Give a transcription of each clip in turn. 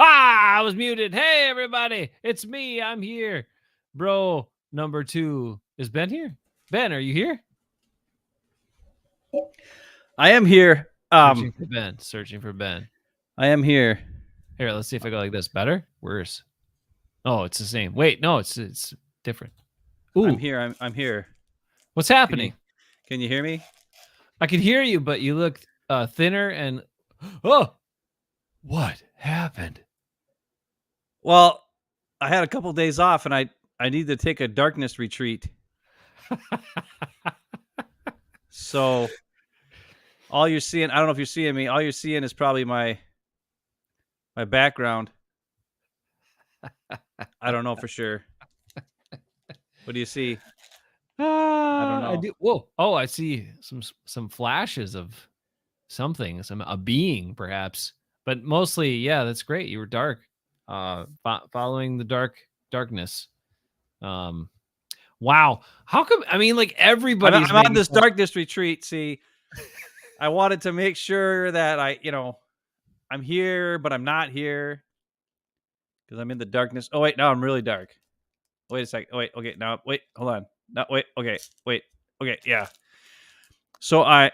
I was muted. Hey, everybody. It's me. I'm here. Bro, number 2. Is Ben here? Ben, are you here? I am here. Searching for Ben. Searching for Ben. I am here. Here, let's see if I go like this. Better? Worse? Oh, it's the same. Wait, no, it's different. Ooh. I'm here. I'm here. What's happening? Can you hear me? I can hear you, but you look thinner and... Oh! What happened? Well, I had a couple of days off, and I need to take a darkness retreat. So all you're seeing, I don't know if you're seeing me, all you're seeing is probably my background. I don't know for sure. What do you see? I don't know. I do. Whoa. Oh, I see some flashes of something, a being perhaps, but mostly, yeah, that's great. You were dark, following the darkness. Wow. How come? I mean, like everybody. I'm on this darkness retreat. See, I wanted to make sure that I'm here, but I'm not here because I'm in the darkness. Oh wait, now I'm really dark. Wait a second. Oh, wait. Okay. Now wait. Hold on. No. Wait. Okay. Wait. Okay. Yeah. So I'm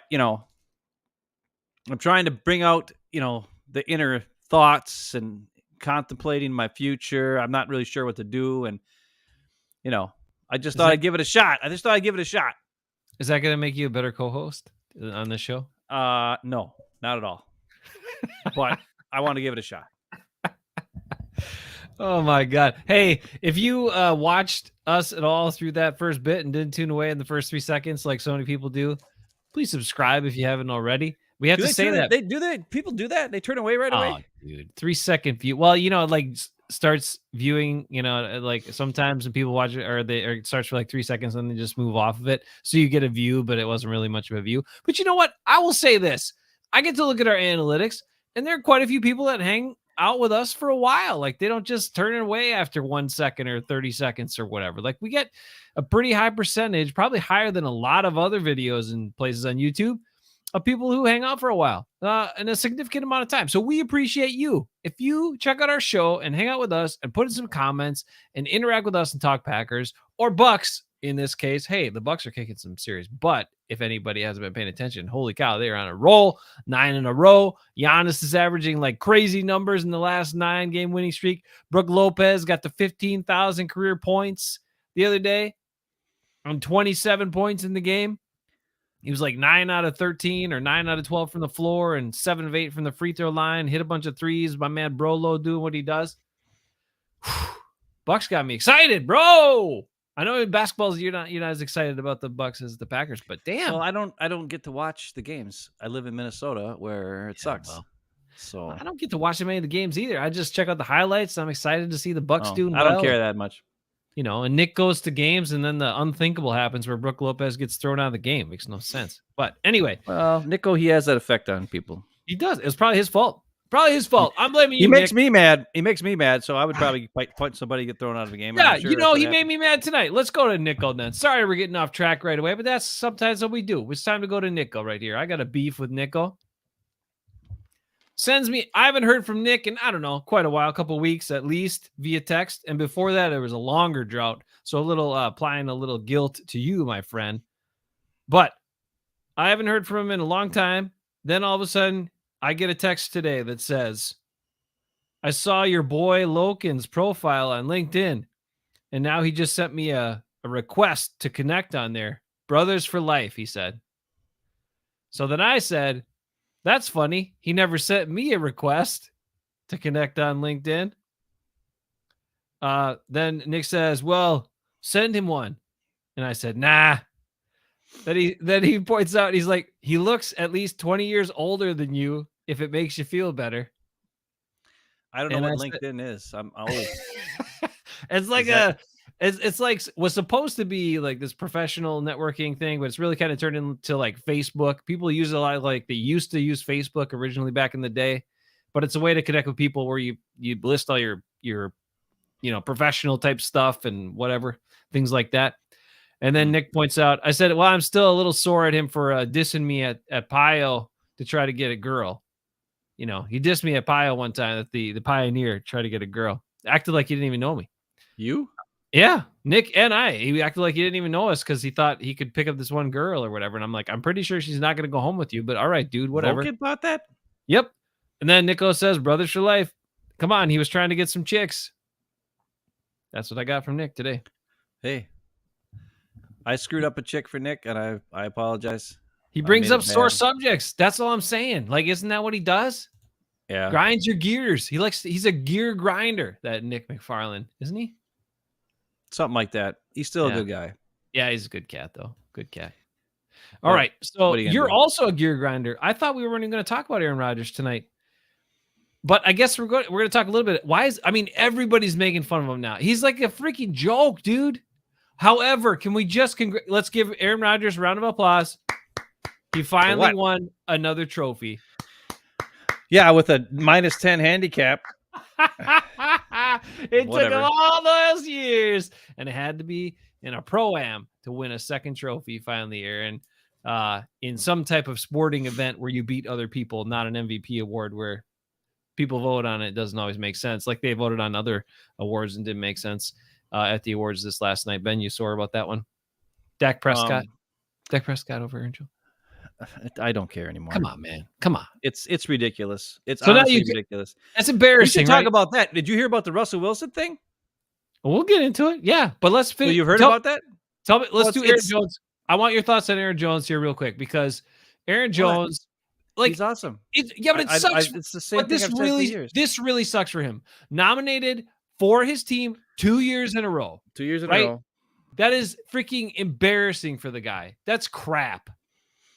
trying to bring out, the inner thoughts and contemplating my future. I'm not really sure what to do. And, I just thought I'd give it a shot. Is that going to make you a better co-host on this show? No, not at all. But I want to give it a shot. Oh my God. Hey, if you watched us at all through that first bit and didn't tune away in the first 3 seconds, like so many people do, please subscribe if you haven't already. We have to say that. People do that? They turn away right away? Oh, dude. 3-second view. Well, like starts viewing, like sometimes when people watch it or it starts for like 3 seconds and they just move off of it. So you get a view, but it wasn't really much of a view. But you know what? I will say this. I get to look at our analytics and there are quite a few people that hang out with us for a while. Like they don't just turn it away after 1 second or 30 seconds or whatever. Like we get a pretty high percentage, probably higher than a lot of other videos and places on YouTube, of people who hang out for a while and a significant amount of time. So we appreciate you. If you check out our show and hang out with us and put in some comments and interact with us and talk Packers or Bucks in this case, hey, the Bucks are kicking some serious butt. If anybody hasn't been paying attention, holy cow, they are on a roll, 9 in a row. Giannis is averaging like crazy numbers in the last 9-game winning streak. Brook Lopez got to 15,000 career points the other day on 27 points in the game. He was like 9 out of 13 or 9 out of 12 from the floor and 7 of 8 from the free throw line. Hit a bunch of threes. My man Brolo doing what he does. Bucks got me excited, bro. I know in basketball you're not as excited about the Bucks as the Packers, but damn. Well, I don't get to watch the games. I live in Minnesota where it sucks. Well, so I don't get to watch many of the games either. I just check out the highlights. I'm excited to see the Bucks doing well. I don't care that much. And Nick goes to games, and then the unthinkable happens where Brook Lopez gets thrown out of the game. Makes no sense. But anyway. Well, Nico, he has that effect on people. He does. It's probably his fault. I'm blaming you, He makes Nick. me mad. He makes me mad, so I would probably punch somebody, get thrown out of the game. Yeah, he made me mad tonight. Let's go to Nico then. Sorry we're getting off track right away, but that's sometimes what we do. It's time to go to Nico right here. I got a beef with Nico. I haven't heard from Nick in, I don't know, quite a while, a couple weeks at least via text. And before that, it was a longer drought. So applying a little guilt to you, my friend. But I haven't heard from him in a long time. Then all of a sudden, I get a text today that says, I saw your boy Loken's profile on LinkedIn. And now he just sent me a request to connect on there. Brothers for life, he said. So then I said, That's funny. He never sent me a request to connect on LinkedIn. Then Nick says, well, send him one. And I said, nah. Then he points out, he's like, he looks at least 20 years older than you if it makes you feel better. I don't know And what I said, LinkedIn is. I'm old. it's like Is that it's like was supposed to be like this professional networking thing, but it's really kind of turned into like Facebook. People use it a lot, like they used to use Facebook originally back in the day, but it's a way to connect with people where you list all your professional type stuff and whatever things like that. And then Nick points out, I said, well, I'm still a little sore at him for dissing me at P.O.O to try to get a girl. You know, he dissed me at P.O.O one time that the Pioneer tried to get a girl. Acted like he didn't even know me. you? Yeah, Nick and he acted like he didn't even know us because he thought he could pick up this one girl or whatever. And I'm like, I'm pretty sure she's not going to go home with you, but all right, dude, whatever. Vulcan bought that? Yep. And then Nico says, brothers for life. Come on, he was trying to get some chicks. That's what I got from Nick today. Hey, I screwed up a chick for Nick, and I apologize. He brings up sore subjects. That's all I'm saying. Like, isn't that what he does? Yeah. Grinds your gears. He's a gear grinder, that Nick McFarland, isn't he? Something like that. He's still a good guy. Yeah, he's a good cat, though. Good cat. All right. So you're also a gear grinder. I thought we weren't even going to talk about Aaron Rodgers tonight. But I guess we're going to talk a little bit. Everybody's making fun of him now. He's like a freaking joke, dude. However, can we just let's give Aaron Rodgers a round of applause. He finally won another trophy. Yeah, with a -10 handicap. It took him all those years, and it had to be in a Pro-Am to win a second trophy finally, Aaron, in some type of sporting event where you beat other people, not an MVP award where people vote on it. It doesn't always make sense. Like they voted on other awards and didn't make sense at the awards this last night. Ben, you sore about that one? Dak Prescott over Aaron Jones. I don't care anymore. Come on, man. Come on. It's ridiculous. It's so honestly ridiculous. That's embarrassing. We should talk about that. Did you hear about the Russell Wilson thing? We'll get into it. Yeah, but let's finish. So you've heard about that? Tell me. Let's do Aaron Jones. I want your thoughts on Aaron Jones here real quick because Aaron Jones, he's awesome. But it sucks. It's the same thing I've said for years. This really sucks for him. Nominated for his team 2 years in a row. 2 years in a row. That is freaking embarrassing for the guy. That's crap.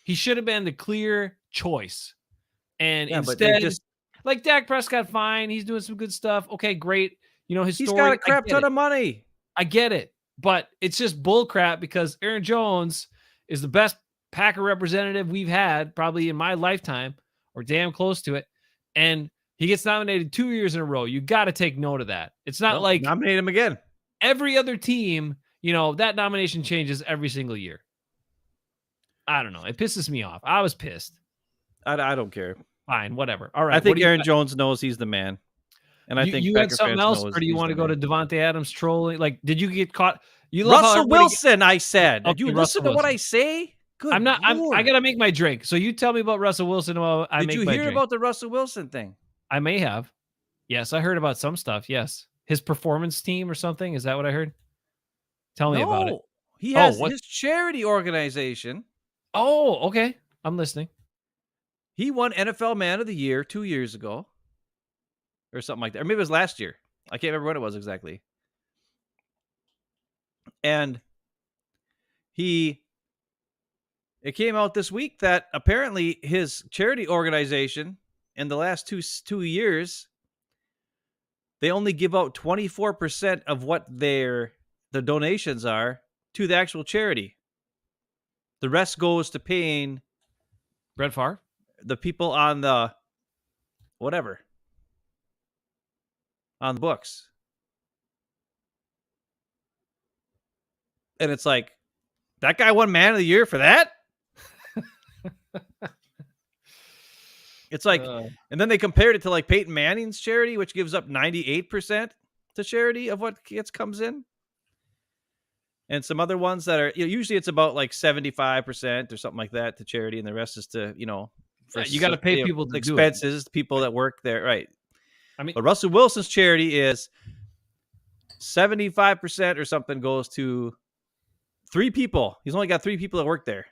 He should have been the clear choice. And instead, like Dak Prescott, fine. He's doing some good stuff. Okay, great. You know, his he's story. Got a crap ton of money. I get it. But it's just bull crap because Aaron Jones is the best Packer representative we've had probably in my lifetime or damn close to it. And he gets nominated 2 years in a row. You got to take note of that. It's not like nominate him again. Every other team, that nomination changes every single year. I don't know. It pisses me off. I was pissed. I don't care. Fine, whatever. All right. I think Aaron Jones knows he's the man. And I think you had something else, or do you want to go to Devontae Adams trolling? Like, did you get caught? Russell Wilson, I said. Did you listen to what I say? Good. I'm not. I gotta make my drink. So you tell me about Russell Wilson while I make my drink. Did you hear about the Russell Wilson thing? I may have. Yes, I heard about some stuff. Yes, his performance team or something. Is that what I heard? Tell me about it. He has his charity organization. Oh, okay. I'm listening. He won NFL Man of the Year 2 years ago. Or something like that. Or maybe it was last year. I can't remember when it was exactly. And it came out this week that apparently his charity organization in the last two years, they only give out 24% of what the donations are to the actual charity. The rest goes to paying Brett Favre, the people on the whatever. On the books. And it's like, that guy won Man of the Year for that? It's like, and then they compared it to like Peyton Manning's charity, which gives up 98% to charity of what comes in. And some other ones that are, usually it's about like 75% or something like that to charity. And the rest is to, for you got to pay people to expenses, people that work there. Right. I mean, but Russell Wilson's charity is 75% or something goes to 3 people. He's only got 3 people that work there.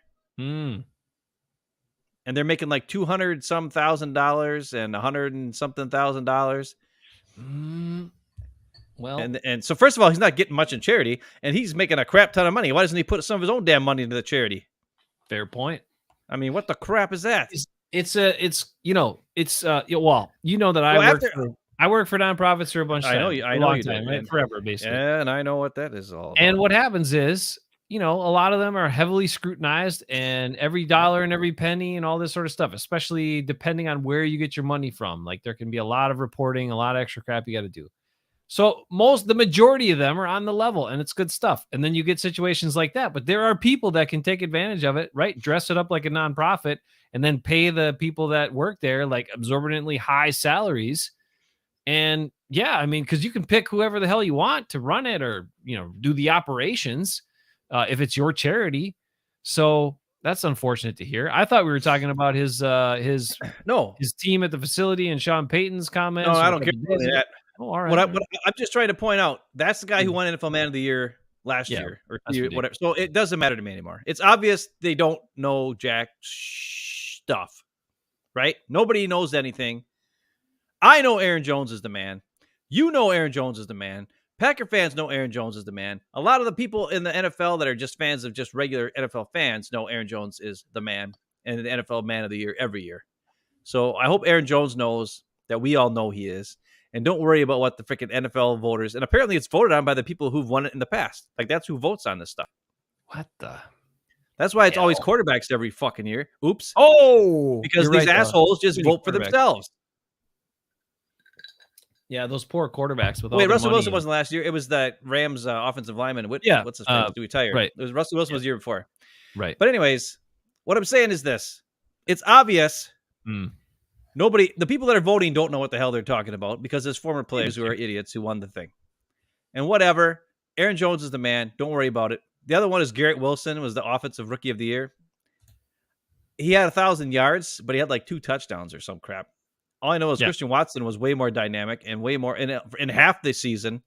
and they're making like $200,000 and $100,000. Well, And so first of all, he's not getting much in charity, and he's making a crap ton of money. Why doesn't he put some of his own damn money into the charity? fair point. I mean, what the crap is that? It's you know that I work for nonprofits for a bunch of time. I know you time, do, right? Forever, basically. and I know what that is all about. And what happens is, a lot of them are heavily scrutinized, and every dollar and every penny and all this sort of stuff, especially depending on where you get your money from. Like there can be a lot of reporting, a lot of extra crap you got to do. So the majority of them are on the level, and it's good stuff. And then you get situations like that, but there are people that can take advantage of it, right? Dress it up like a nonprofit and then pay the people that work there like absorbently high salaries. And yeah, I mean, because you can pick whoever the hell you want to run it or, do the operations if it's your charity. So that's unfortunate to hear. I thought we were talking about his team at the facility and Sean Payton's comments. No, I don't care about that. Oh, all right. What I'm just trying to point out, that's the guy who won NFL Man of the Year last year or whatever. So it doesn't matter to me anymore. It's obvious they don't know jack stuff, right? Nobody knows anything. I know Aaron Jones is the man. You know Aaron Jones is the man. Packer fans know Aaron Jones is the man. A lot of the people in the NFL that are just fans of just regular NFL fans know Aaron Jones is the man and the NFL Man of the Year every year. So I hope Aaron Jones knows that we all know he is. And don't worry about what the freaking NFL voters, and apparently it's voted on by the people who've won it in the past. Like that's who votes on this stuff. What the? That's why it's always quarterbacks every fucking year. Oops. Oh, because these assholes just vote for themselves. Yeah, those poor quarterbacks with all Wait, the Russell money Wilson wasn't last year. It was the Rams offensive lineman. What's his name? Do we retire? Right. It was Russell Wilson was the year before. Right. But anyways, what I'm saying is this. It's obvious. The people that are voting don't know what the hell they're talking about because there's former players who are idiots who won the thing. And whatever. Aaron Jones is the man. Don't worry about it. The other one is Garrett Wilson, was the offensive rookie of the year. He had 1,000 yards, but he had like 2 touchdowns or some crap. All I know is Christian Watson was way more dynamic and way more in half the season,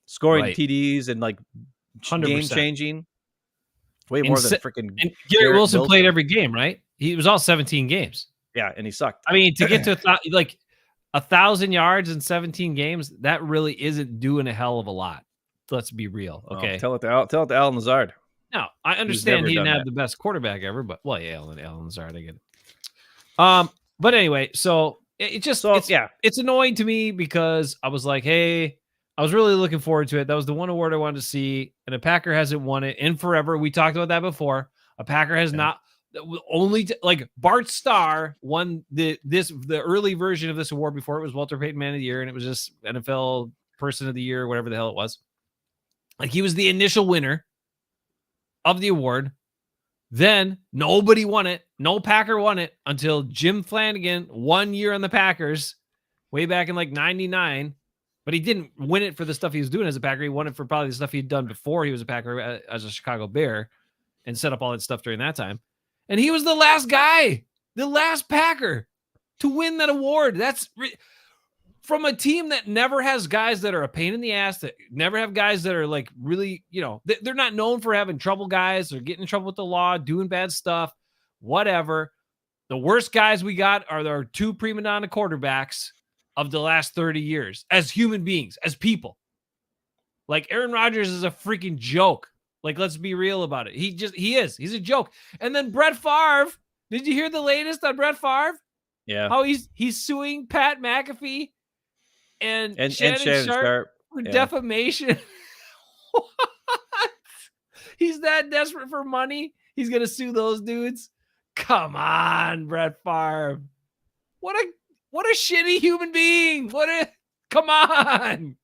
scoring TDs and like 100%. Game changing. Way more than freaking. And Garrett Wilson played every game, right? He was all 17 games. Yeah, and he sucked. I mean, to get to 1,000 yards in 17 games, that really isn't doing a hell of a lot. Let's be real, okay? Tell it to Alan Lazard. No, I understand he didn't have the best quarterback ever, but Alan Lazard, I get it. But anyway, so it's annoying to me because I was like, hey, I was really looking forward to it. That was the one award I wanted to see, and a Packer hasn't won it in forever. We talked about that before. A Packer has not. Only Bart Starr won the early version of this award before it was Walter Payton Man of the Year, and it was just NFL Person of the Year, whatever the hell it was. Like he was the initial winner of the award. Then nobody won it. No Packer won it until Jim Flanagan 1 year on the Packers way back in like 99. But he didn't win it for the stuff he was doing as a Packer. He won it for probably the stuff he'd done before he was a Packer as a Chicago Bear and set up all that stuff during that time. And he was the last guy, the last Packer to win that award. That's from a team that never has guys that are a pain in the ass, that never have guys that are like really, they're not known for having trouble guys or getting in trouble with the law, doing bad stuff, whatever. The worst guys we got are our 2 prima donna quarterbacks of the last 30 years as human beings, as people. Like Aaron Rodgers is a freaking joke. Like, let's be real about it. He's a joke. And then Brett Favre, did you hear the latest on Brett Favre? Yeah. How he's suing Pat McAfee and Shannon Sharp for defamation. What? He's that desperate for money? He's going to sue those dudes? Come on, Brett Favre. What a shitty human being. Come on.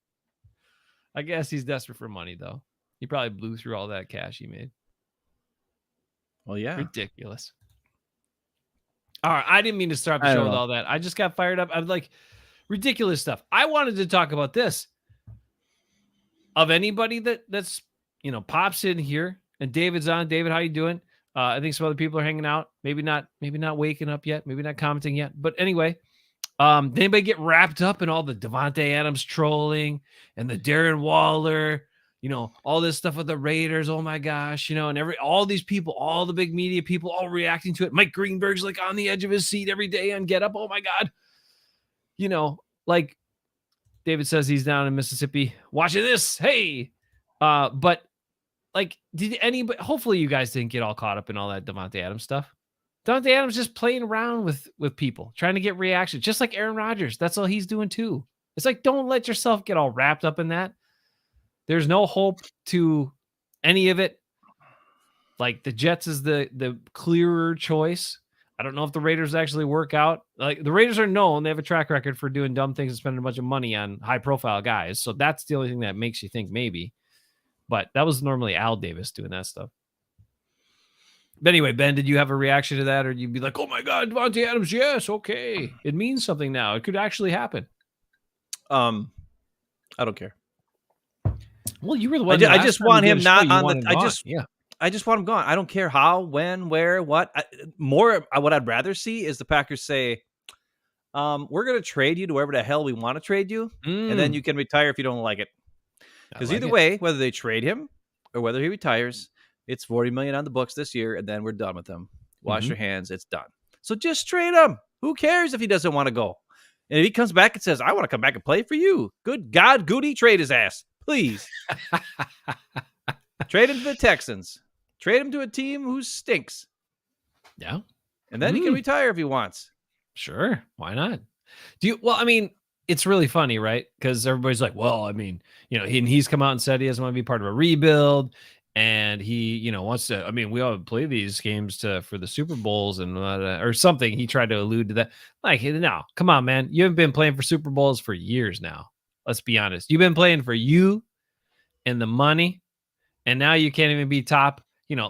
I guess he's desperate for money, though. He probably blew through all that cash he made. Well, yeah. Ridiculous. All right. I didn't mean to start the show with all that. I just got fired up. I'm like, ridiculous stuff. I wanted to talk about this. Of anybody that's pops in here, and David's on. David, how you doing? I think some other people are hanging out. Maybe not waking up yet. Maybe not commenting yet. But anyway, did anybody get wrapped up in all the Devontae Adams trolling and the Darren Waller, all this stuff with the Raiders. Oh my gosh, and all these people, all the big media people, all reacting to it. Mike Greenberg's like on the edge of his seat every day on Get Up. Oh my God. Like David says he's down in Mississippi watching this. Hey, but like, did anybody? Hopefully, you guys didn't get all caught up in all that Davante Adams stuff. Davante Adams just playing around with people, trying to get reaction, just like Aaron Rodgers. That's all he's doing too. It's like, don't let yourself get all wrapped up in that. There's no hope to any of it. Like the Jets is the clearer choice. I don't know if the Raiders actually work out. Like the Raiders are known, they have a track record for doing dumb things and spending a bunch of money on high profile guys. So that's the only thing that makes you think maybe. But that was normally Al Davis doing that stuff. But anyway, Ben, did you have a reaction to that? Or you'd be like, oh my God, Davante Adams, yes, okay. It means something now. It could actually happen. I don't care. Well, you were the one. I just want him not on the. I just want him gone. I don't care how, when, where, what. What I'd rather see is the Packers say, we're going to trade you to wherever the hell we want to trade you, and then you can retire if you don't like it. Because either way, whether they trade him or whether he retires, it's $40 million on the books this year, and then we're done with him. Wash your hands. It's done. So just trade him. Who cares if he doesn't want to go? And if he comes back and says, I want to come back and play for you, good God, Goody, trade his ass. Please. Trade him to the Texans. Trade him to a team who stinks. Yeah. And then he can retire if he wants. Sure. Why not? Well, I mean, it's really funny, right? Because everybody's like, well, I mean, he's come out and said he doesn't want to be part of a rebuild. And he, wants to, I mean, we all play these games for the Super Bowls and or something. He tried to allude to that. Like, no, come on, man. You haven't been playing for Super Bowls for years now. Let's be honest. You've been playing for you and the money. And now you can't even be top. You're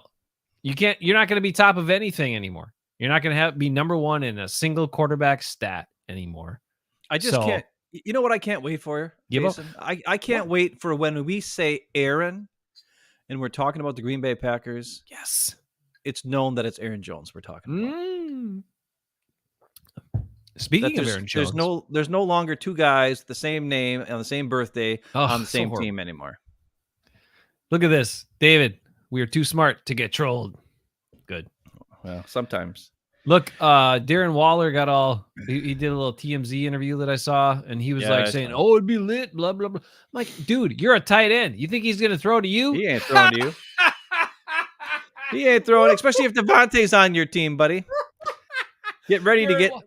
not going to be top of anything anymore. You're not going to be number one in a single quarterback stat anymore. I just can't. You know what I can't wait for, Jason? I can't wait for when we say Aaron and we're talking about the Green Bay Packers. Yes. It's known that it's Aaron Jones we're talking about. Speaking of Aaron Jones. There's no longer two guys, the same name on the same birthday on the same team anymore. Look at this. David, we are too smart to get trolled. Good. Well, sometimes. Look, Darren Waller got he did a little TMZ interview that I saw, and he was saying, oh, it'd be lit, blah, blah, blah. I'm like, dude, you're a tight end. You think he's going to throw to you? He ain't throwing to you. He ain't throwing, especially if Davante's on your team, buddy. Get ready to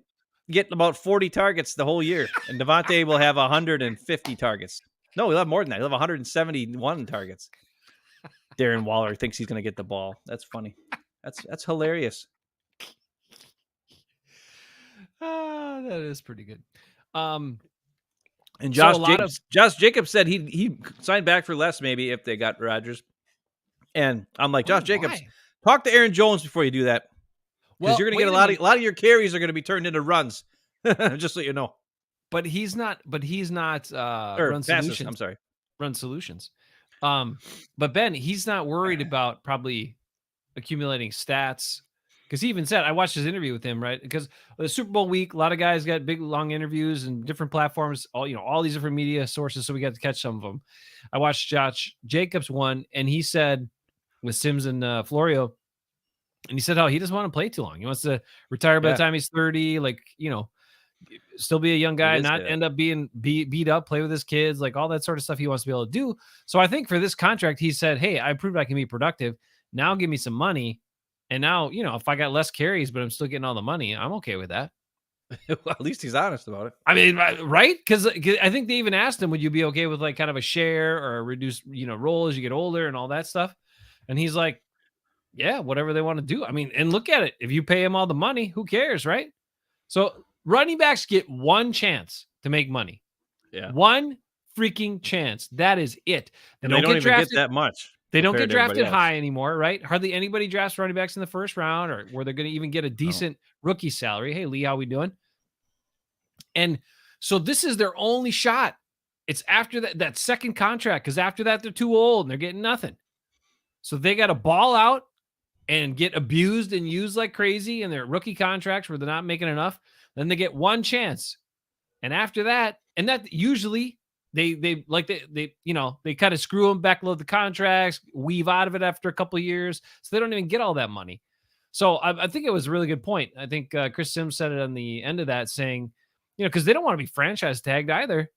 get about 40 targets the whole year, and Davante will have 150 targets. No, he'll have more than that. He'll have 171 targets. Darren Waller thinks he's going to get the ball. That's funny. That's hilarious. That is pretty good. And Josh Jacobs said he signed back for less maybe if they got Rodgers. And I'm like, Josh Jacobs, talk to Aaron Jones before you do that. Because you're going to get a lot of your carries are going to be turned into runs. Just so you know. But he's not run solutions. I'm sorry. Run solutions. But Ben, he's not worried about probably accumulating stats. Because he even said, I watched his interview with him, right? Because the Super Bowl week, a lot of guys got big, long interviews and different platforms, all these different media sources. So we got to catch some of them. I watched Josh Jacobs one, and he said with Sims and Florio, and he said how he doesn't want to play too long. He wants to retire by the time he's 30, still be a young guy, not end up being beat up, play with his kids, like all that sort of stuff he wants to be able to do. So I think for this contract, he said, hey, I proved I can be productive. Now give me some money. And now, if I got less carries, but I'm still getting all the money, I'm okay with that. Well, at least he's honest about it. I mean, right? Because I think they even asked him, would you be okay with like kind of a share or a reduced, role as you get older and all that stuff? And he's like, yeah, whatever they want to do. I mean, and look at it. If you pay him all the money, who cares, right? So running backs get one chance to make money. Yeah. One freaking chance. That is it. And they don't even get that much. They don't get drafted high anymore, right? Hardly anybody drafts running backs in the first round or where they're going to even get a decent rookie salary. Hey, Lee, how we doing? And so this is their only shot. It's after that second contract, because after that, they're too old and they're getting nothing. So they got to ball out and get abused and used like crazy in their rookie contracts where they're not making enough. Then they get one chance. And after that, and that usually they kind of screw them, backload the contracts, weave out of it after a couple of years, so they don't even get all that money. So I think it was a really good point. I think Chris Sims said it on the end of that, saying, because they don't want to be franchise tagged either,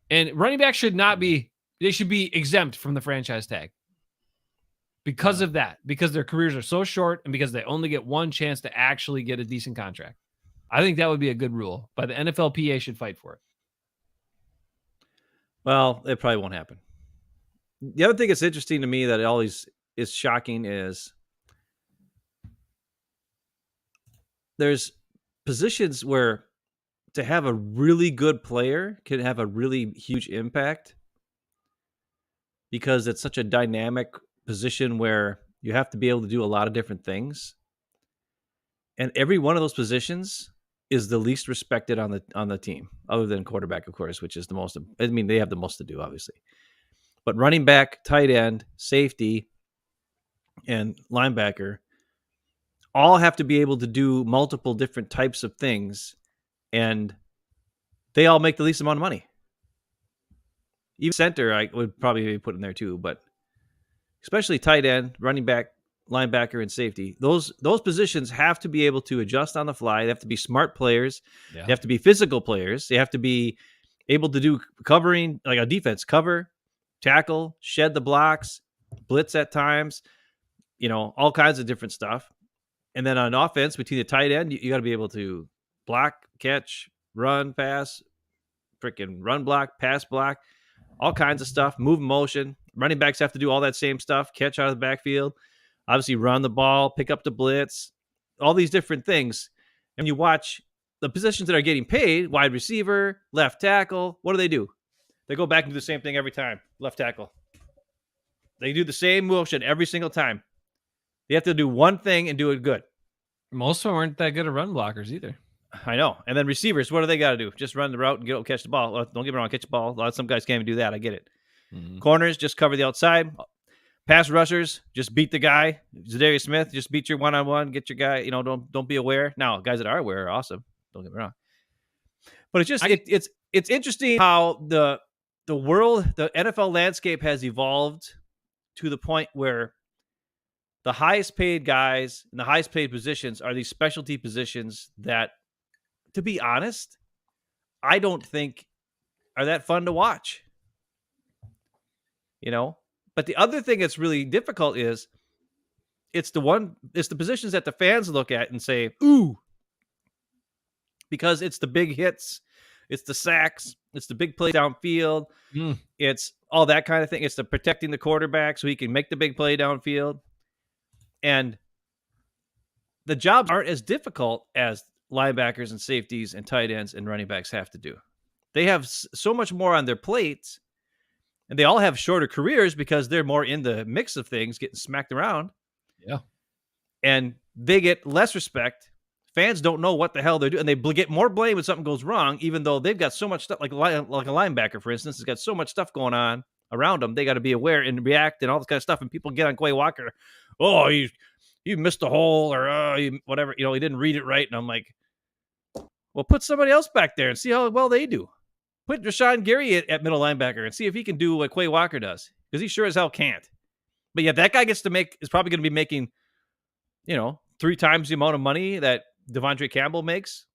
and running back should not be. They should be exempt from the franchise tag because of that, because their careers are so short and because they only get one chance to actually get a decent contract. I think that would be a good rule, but the NFLPA should fight for it. Well, it probably won't happen. The other thing that's interesting to me that always is shocking is there's positions where to have a really good player can have a really huge impact because it's such a dynamic position where you have to be able to do a lot of different things. And every one of those positions is the least respected on the team, other than quarterback, of course, which is the most. I mean, they have the most to do, obviously. But running back, tight end, safety, and linebacker all have to be able to do multiple different types of things, and they all make the least amount of money. Even center, I would probably be put in there too, but especially tight end, running back, linebacker, and safety. Those positions have to be able to adjust on the fly. They have to be smart players. Yeah. They have to be physical players. They have to be able to do covering, like a defense, cover, tackle, shed the blocks, blitz at times, all kinds of different stuff. And then on offense, between the tight end, you got to be able to block, catch, run, pass, freaking run block, pass block, all kinds of stuff, move motion. Running backs have to do all that same stuff, catch out of the backfield, obviously run the ball, pick up the blitz, all these different things. And you watch the positions that are getting paid, wide receiver, left tackle, what do? They go back and do the same thing every time, left tackle. They do the same motion every single time. They have to do one thing and do it good. Most of them aren't that good at run blockers either. I know. And then receivers, what do they got to do? Just run the route and catch the ball. Well, don't get me wrong, catch the ball. Some guys can't even do that. I get it. Mm-hmm. Corners, just cover the outside. Pass rushers, just beat the guy. Zadarius Smith, just beat your one-on-one. Get your guy. Don't be aware. Now, guys that are aware are awesome. Don't get me wrong. But it's just it's interesting how the world, the NFL landscape has evolved to the point where the highest paid guys and the highest paid positions are these specialty positions that, to be honest, I don't think are that fun to watch. But the other thing that's really difficult is it's the positions that the fans look at and say, ooh, because it's the big hits, it's the sacks, it's the big play downfield, it's all that kind of thing. It's the protecting the quarterback so he can make the big play downfield. And the jobs aren't as difficult as linebackers and safeties and tight ends and running backs have to do. They have so much more on their plates, and they all have shorter careers because they're more in the mix of things, getting smacked around. Yeah. And they get less respect. Fans don't know what the hell they're doing. And they get more blame when something goes wrong, even though they've got so much stuff, like a linebacker, for instance, has got so much stuff going on around them. They got to be aware and react and all this kind of stuff. And people get on Quay Walker. Oh, you missed a hole or whatever. He didn't read it right. And I'm like, well, put somebody else back there and see how well they do. Put Rashawn Gary at middle linebacker and see if he can do what Quay Walker does, because he sure as hell can't. But yeah, that guy is probably going to be making, 3 times the amount of money that Devondre Campbell makes.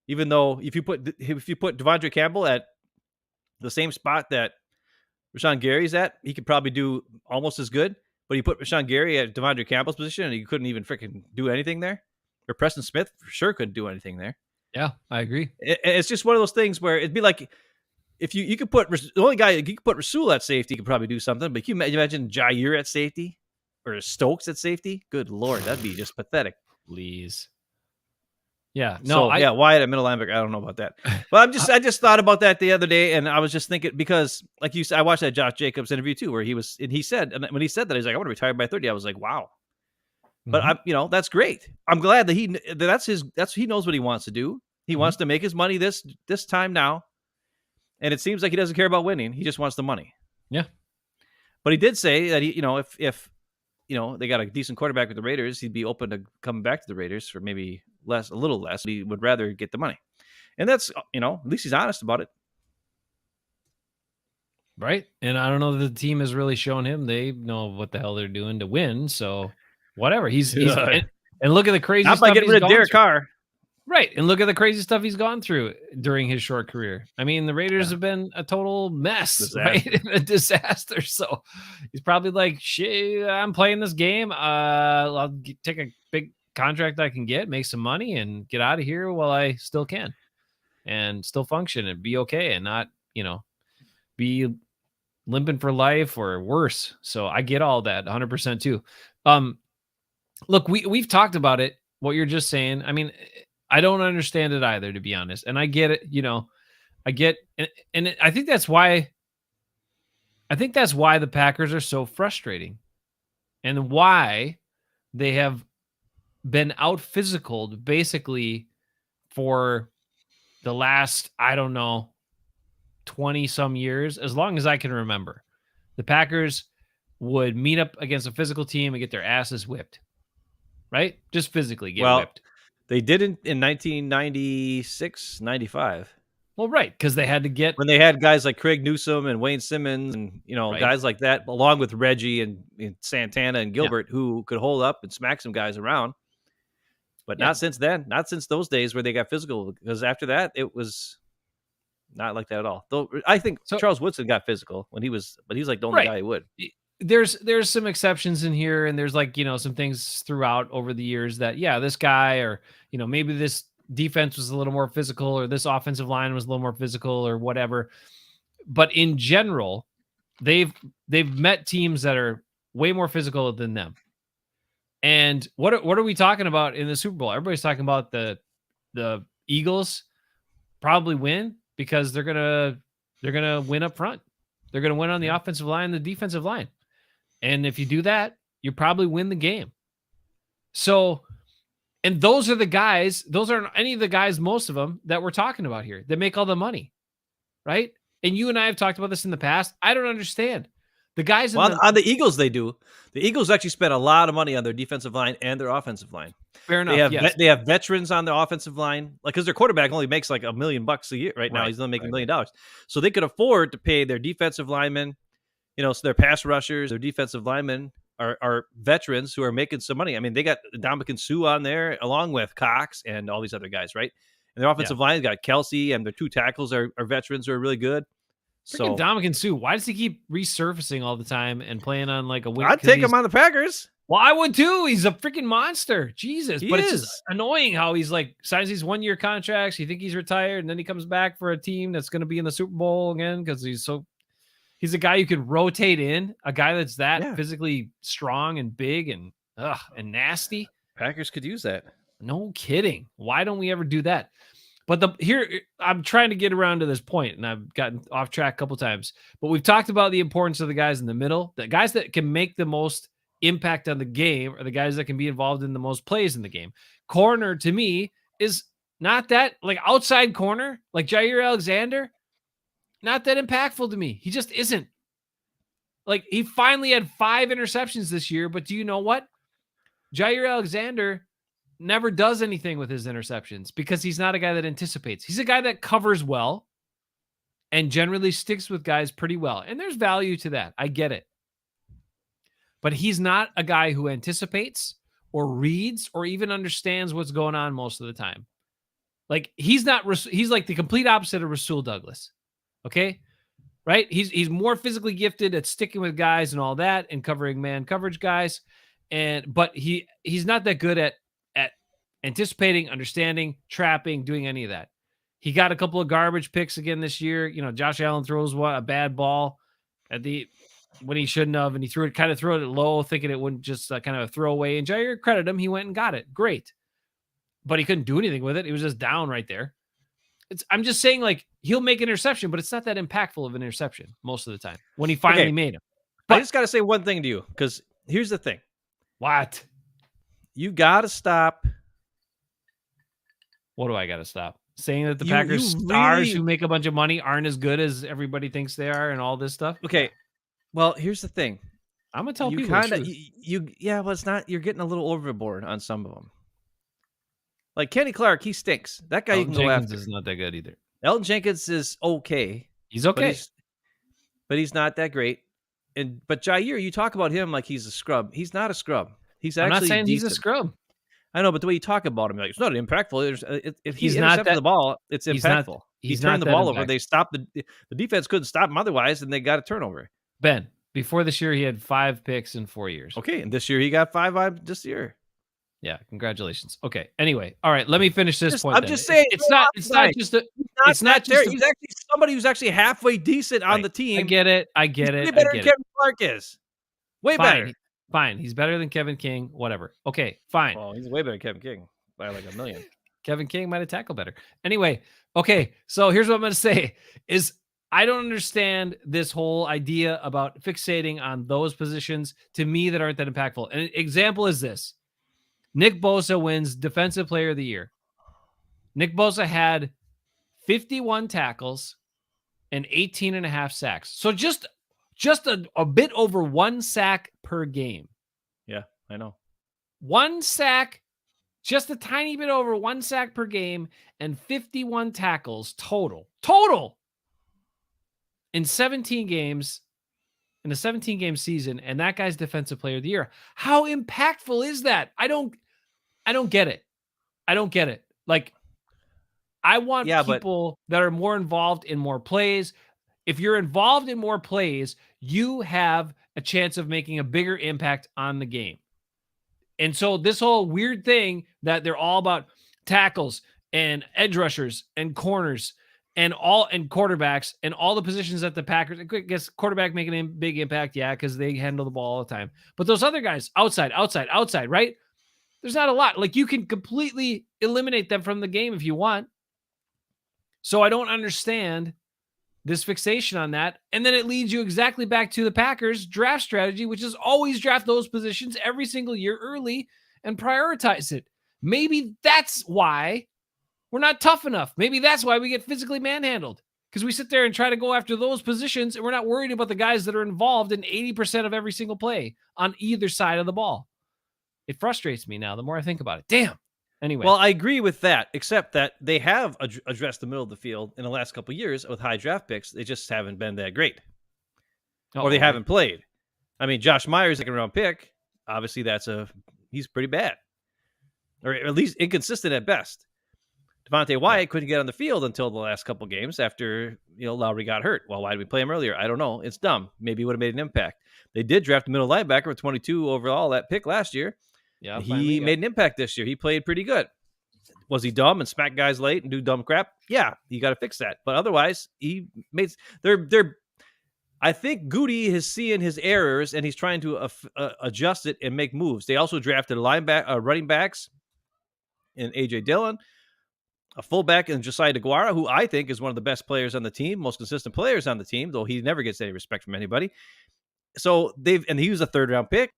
Even though if you put Devondre Campbell at the same spot that Rashawn Gary's at, he could probably do almost as good. But you put Rashawn Gary at Devondre Campbell's position, and he couldn't even freaking do anything there. Or Preston Smith for sure couldn't do anything there. Yeah, I agree. It's just one of those things where it'd be like if you could put the only guy you could put Rasul at safety could probably do something, but can you imagine Jair at safety or Stokes at safety? Good Lord, that'd be just pathetic. Please. Yeah, no, Wyatt at middle linebacker. I don't know about that, but I just thought about that the other day, and I was just thinking because, like you said, I watched that Josh Jacobs interview too, where he said, and when he said that, he's like, I want to retire by 30. I was like, wow. But that's great. I'm glad that he knows what he wants to do. He wants to make his money this time now. And it seems like he doesn't care about winning. He just wants the money. Yeah. But he did say that if they got a decent quarterback with the Raiders, he'd be open to coming back to the Raiders for maybe a little less. He would rather get the money. And that's, at least he's honest about it. Right? And I don't know that the team has really shown him they know what the hell they're doing to win. So whatever. He's Good. and look at the crazy Not by stuff getting he's rid of gone Derek through. Carr. Right. And look at the crazy stuff he's gone through during his short career. I mean, the Raiders Yeah. have been a total mess, right? Disaster. A disaster. So he's probably like, shit, I'm playing this game. Take a big contract I can get, make some money, and get out of here while I still can and still function and be okay and not, be limping for life or worse. So I get all that 100% too. Um, Look, we've talked about it. What you're just saying. I mean, I don't understand it either, to be honest. And I get it. I get, I think that's why. I think that's why the Packers are so frustrating, and why they have been out physicaled basically for the last, I don't know, 20 some years, as long as I can remember. The Packers would meet up against a physical team and get their asses whipped, right? Just physically get Well, whipped. they didn't in 1996, 95 Well, right, because they had to get when they had guys like Craig Newsome and Wayne Simmons and, right. guys like that, along with Reggie and Santana and Yeah, Gilbert, who could hold up and smack some guys around. But yeah. not since then, not since those days where they got physical, because after that, it was not like that at all. Though I think So Charles Woodson got physical when he was, but he's like the only right, guy who would. there's some exceptions in here, and there's like some things throughout over the years that this guy or maybe this defense was a little more physical or this offensive line was a little more physical or whatever. But in general, they've they've met teams that are way more physical than them. And what are we talking about in the Super Bowl? Everybody's talking about the Eagles probably win because they're gonna win up front. They're gonna win on the Yeah. offensive line, the defensive line. And if you do that, you probably win the game. So, and those are the guys, those aren't any of the guys, most of them that we're talking about here that make all the money, right? And you and I have talked about this in the past. I don't understand. The guys in Well, the on the Eagles, they do. The Eagles actually spent a lot of money on their defensive line and their offensive line. fair They enough, have yes. they have veterans on the offensive line, like because their quarterback only makes like $1 million a year right now. Right. He's only making Right. $1 million, so they could afford to pay their defensive linemen. So their pass rushers, their defensive linemen are veterans who are making some money. I mean, they got Dominican Sue on there along with Cox and all these other guys, right? And their Yeah. offensive line got Kelsey, and their two tackles are veterans who are really good. Freaking So Dominican Sue. Why does he keep resurfacing all the time and playing on like a wing? I'd Because take he's him on the Packers. well, I would too. He's a freaking monster. Jesus. He But it's just is. annoying how he's like signs these 1 year contracts. You think he's retired, and then he comes back for a team that's going to be in the Super Bowl again because he's a guy you could rotate in, a guy that's that Yeah, physically strong and big and nasty. Packers could use that. No kidding. Why don't we ever do that? But I'm trying to get around to this point, and I've gotten off track a couple times. But we've talked about the importance of the guys in the middle, the guys that can make the most impact on the game, or the guys that can be involved in the most plays in the game. Corner to me is not that like outside corner, like Jair Alexander, not that impactful to me. He just isn't. Like he finally had 5 interceptions this year, but do you know what? Jair Alexander never does anything with his interceptions because he's not a guy that anticipates. He's a guy that covers well and generally sticks with guys pretty well. And there's value to that. I get it. But he's not a guy who anticipates or reads or even understands what's going on most of the time. Like he's like the complete opposite of Rasul Douglas. Okay? Right? He's more physically gifted at sticking with guys and all that and covering man coverage guys. But he's not that good at anticipating, understanding, trapping, doing any of that. He got a couple of garbage picks again this year. Josh Allen throws a bad ball when he shouldn't have, and he threw it low, thinking it wouldn't just kind of a throwaway. And Jair, credit him, he went and got it. Great. But he couldn't do anything with it. He was just down right there. I'm just saying, like, he'll make an interception, but it's not that impactful of an interception most of the time when he finally Okay, made him. I But just got to say one thing to you, because here's the thing: what? you got to stop. What do I got to stop? Saying that the You Packers you stars who really make a bunch of money aren't as good as everybody thinks they are and all this stuff? Yeah. okay? Well, here's the thing: I'm going to tell you people the kind of truth. yeah, well, it's not. You're getting a little overboard on some of them. Like Kenny Clark, he stinks. That guy you Elton can go Jenkins after. is not that good either. Elton Jenkins is okay, He's but okay. but he's not that great. But Jair, you talk about him like he's a scrub. He's not a scrub. He's I'm not actually saying he's a decent. scrub. I know, but the way you talk about him, like it's not impactful. If he He's not intercepted that. the ball, it's He's not. impactful. He He's turned not the that ball over. impactful. They stopped the defense couldn't stop him otherwise, and they got a turnover. Ben, before this year, he had 5 picks in 4 years. Okay, and this year he got 5 this year. Yeah, congratulations. Okay. Anyway, all right. Let me finish this point. I'm just saying, it's not just a. It's not just. He's actually somebody who's actually halfway decent on Right. the team. I get it. He's way better than Kevin Clark is. Way better. Fine. He's better than Kevin King. Whatever. Okay. Fine. Well, he's way better than Kevin King by like a million. Kevin King might have tackled better. Anyway. Okay. So here's what I'm going to say: is I don't understand this whole idea about fixating on those positions to me that aren't that impactful. An example is this: Nick Bosa wins Defensive Player of the Year. Nick Bosa had 51 tackles and 18 and a half sacks. So just a bit over 1 sack per game. Yeah, I know. 1 sack, just a tiny bit over 1 sack per game, and 51 tackles total in 17 games in a 17-game season, and that guy's Defensive Player of the Year. How impactful is that? I don't get it. I don't get it. Like, I want people that are more involved in more plays. If you're involved in more plays, you have a chance of making a bigger impact on the game. And so this whole weird thing that they're all about tackles and edge rushers and corners and quarterbacks and all the positions that the Packers, I guess quarterback making a big impact. Yeah. Cause they handle the ball all the time, but those other guys outside, right? There's not a lot. Like, you can completely eliminate them from the game if you want. So I don't understand this fixation on that. And then it leads you exactly back to the Packers draft strategy, which is always draft those positions every single year early and prioritize it. Maybe that's why we're not tough enough. Maybe that's why we get physically manhandled, because we sit there and try to go after those positions and we're not worried about the guys that are involved in 80% of every single play on either side of the ball. It frustrates me now the more I think about it. Damn. Anyway. Well, I agree with that, except that they have addressed the middle of the field in the last couple of years with high draft picks. They just haven't been that great. Or they haven't played. I mean, Josh Myers, second round pick, obviously he's pretty bad. Or at least inconsistent at best. Devontae Wyatt couldn't get on the field until the last couple of games after, Lowry got hurt. Well, why did we play him earlier? I don't know. It's dumb. Maybe he would have made an impact. They did draft a middle linebacker with 22 overall, that pick last year. Yeah, he made an impact this year. He played pretty good. Was he dumb and smack guys late and do dumb crap? Yeah, you got to fix that. But otherwise, he made. I think Goody is seeing his errors and he's trying to adjust it and make moves. They also drafted running backs in AJ Dillon, a fullback in Josiah DeGuara, who I think is one of the best players on the team, most consistent players on the team, though he never gets any respect from anybody. So he was a 3rd round pick.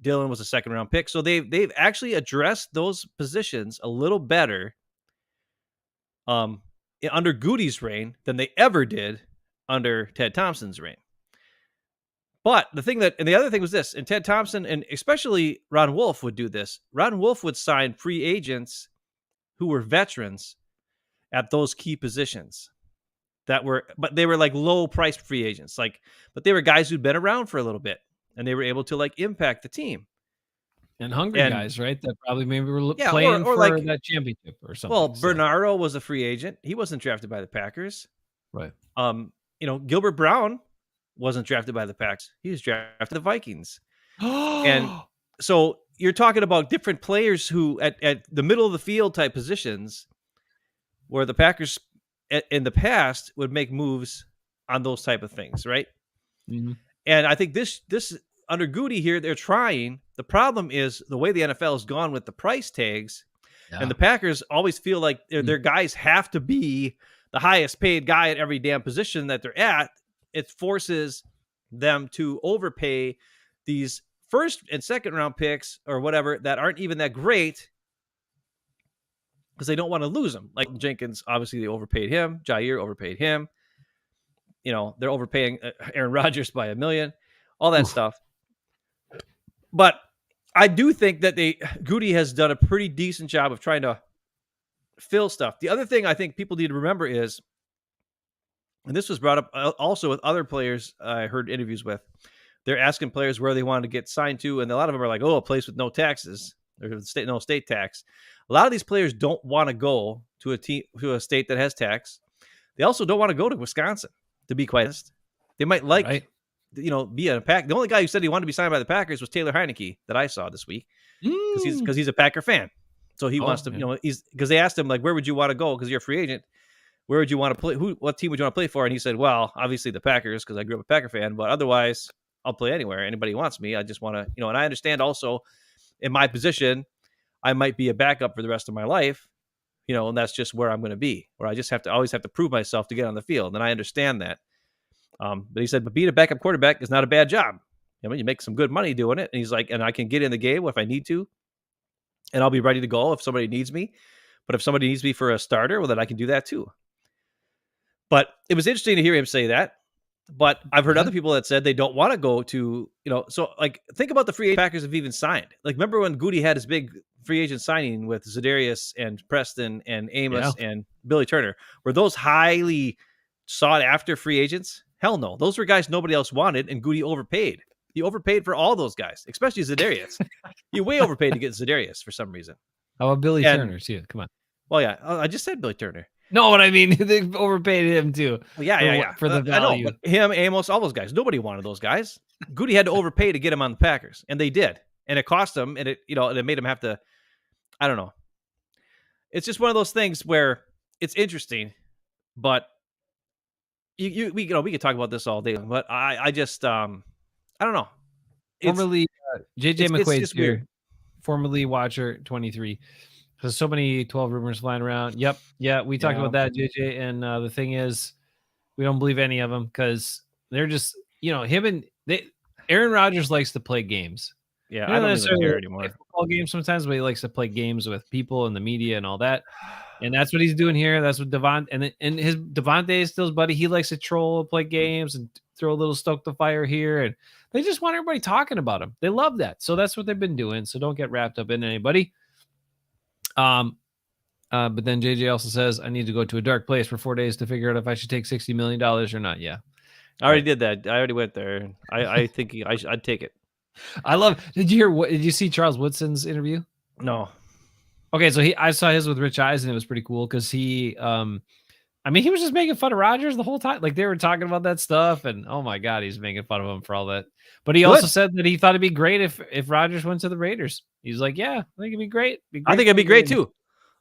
Dillon was a 2nd round pick. So they've actually addressed those positions a little better under Goody's reign than they ever did under Ted Thompson's reign. But the other thing was this, and Ted Thompson and especially Ron Wolf would do this. Ron Wolf would sign free agents who were veterans at those key positions but they were like low priced free agents, but they were guys who'd been around for a little bit. And they were able to impact the team. And hungry guys, right? That probably maybe were playing for that championship or something. Well, Bernardo was a free agent. He wasn't drafted by the Packers. Right. Gilbert Brown wasn't drafted by the Packers. He was drafted by the Vikings. And so you're talking about different players who at the middle of the field type positions where the Packers in the past would make moves on those type of things, right? Mm-hmm. And I think this under Goody here, they're trying. The problem is the way the NFL has gone with the price tags, and the Packers always feel like their guys have to be the highest paid guy at every damn position that they're at. It forces them to overpay these 1st and 2nd round picks or whatever that aren't even that great because they don't want to lose them. Like Jenkins, obviously they overpaid him. Jair overpaid him. They're overpaying Aaron Rodgers by $1 million, all that stuff. But I do think that Goody has done a pretty decent job of trying to fill stuff. The other thing I think people need to remember is And this was brought up also with other players I heard interviews with. They're asking players where they want to get signed to, and a lot of them are like, "Oh, a place with no taxes or no state tax." A lot of these players don't want to go to a state that has tax. They also don't want to go to Wisconsin, to be quite honest. They might like, Right. be a Pack. The only guy who said he wanted to be signed by the Packers was Taylor Heineke that I saw this week because he's a Packer fan. So he wants to, yeah. he's because they asked him like, where would you want to go? Because you're a free agent. Where would you want to play? What team would you want to play for? And he said, well, obviously the Packers because I grew up a Packer fan, but otherwise I'll play anywhere. Anybody wants me. I just want to, and I understand also in my position, I might be a backup for the rest of my life, and that's just where I'm going to be, where I just always have to prove myself to get on the field. And I understand that. But he said, but being a backup quarterback is not a bad job. You make some good money doing it. And he's like, and I can get in the game if I need to, and I'll be ready to go if somebody needs me. But if somebody needs me for a starter, well, then I can do that too. But it was interesting to hear him say that. But I've heard other people that said they don't want to go to, so like think about the free agent Packers have even signed. Like remember when Goody had his big free agent signing with Za'Darius and Preston and Amos and Billy Turner? Were those highly sought after free agents? Hell no. Those were guys nobody else wanted, and Goody overpaid. He overpaid for all those guys, especially Za'Darius. He way overpaid to get Za'Darius for some reason. How about Billy Turner too? Come on. Well, yeah, I just said Billy Turner. No, what I mean, they overpaid him too. Yeah. For the value. I know, but him, Amos, all those guys. Nobody wanted those guys. Goody had to overpay to get him on the Packers, and they did. And it cost them, and it made him have to, I don't know. It's just one of those things where it's interesting, but we could talk about this all day, but I just, I don't know. Formerly, JJ McQuaid's here. Weird. Formerly Watcher 23. There's so many 12 rumors flying around. Yep. Yeah, we talked about that, JJ. And the thing is, we don't believe any of them because they're just, Aaron Rodgers likes to play games. Yeah, I don't even care anymore. Football games sometimes, but he likes to play games with people and the media and all that. And that's what he's doing here. That's what Devontae and his Devontae is still his buddy. He likes to troll, play games, and throw a little stoke the fire here. And they just want everybody talking about him. They love that. So that's what they've been doing. So don't get wrapped up in anybody. But then JJ also says, I need to go to a dark place for 4 days to figure out if I should take $60 million or not. Yeah. I already did that. I already went there. I think I'd take it. Did you see Charles Woodson's interview? No. Okay. So I saw his with Rich Eisen. It was pretty cool. Cause he was just making fun of Rodgers the whole time. Like they were talking about that stuff and oh my God, he's making fun of him for all that. But he also said that he thought it'd be great if Rodgers went to the Raiders. He's like, yeah, I think it'd be great. I think it'd be great too.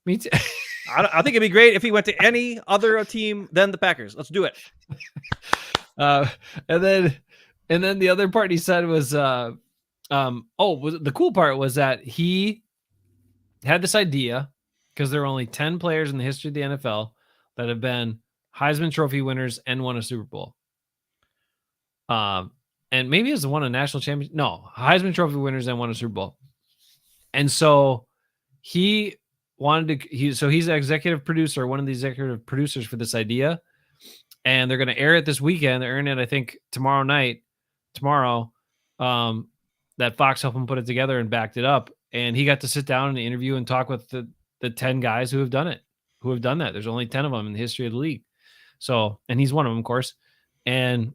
Me too. I think it'd be great if he went to any other team than the Packers. Let's do it. And then the other part he said was, the cool part was that he had this idea because there are only 10 players in the history of the NFL that have been Heisman Trophy winners and won a Super Bowl. And maybe it's won a national championship. No, Heisman Trophy winners and won a Super Bowl. And so he wanted to, so he's an executive producer, one of the executive producers for this idea. And they're going to air it this weekend. They're airing it, I think, tomorrow. That Fox helped him put it together and backed it up. And he got to sit down and interview and talk with the 10 guys who have done it, who have done that. There's only 10 of them in the history of the league. So, and he's one of them, of course. And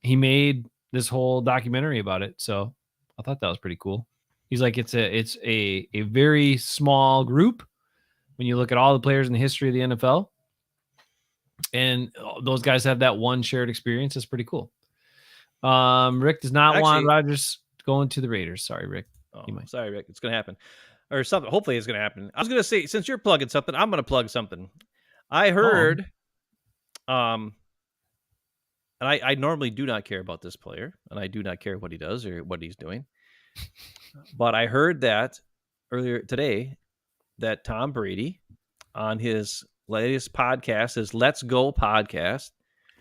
he made this whole documentary about it. So I thought that was pretty cool. He's like, it's a very small group when you look at all the players in the history of the NFL. And those guys have that one shared experience. It's pretty cool. Rick does not want Rodgers going to the Raiders. Sorry, Rick. Oh, sorry, Rick. It's going to happen. Or something. Hopefully it's going to happen. I was going to say, since you're plugging something, I'm going to plug something. I heard, and I normally do not care about this player, and I do not care what he does or what he's doing. But I heard that earlier today that Tom Brady on his latest podcast, his Let's Go podcast.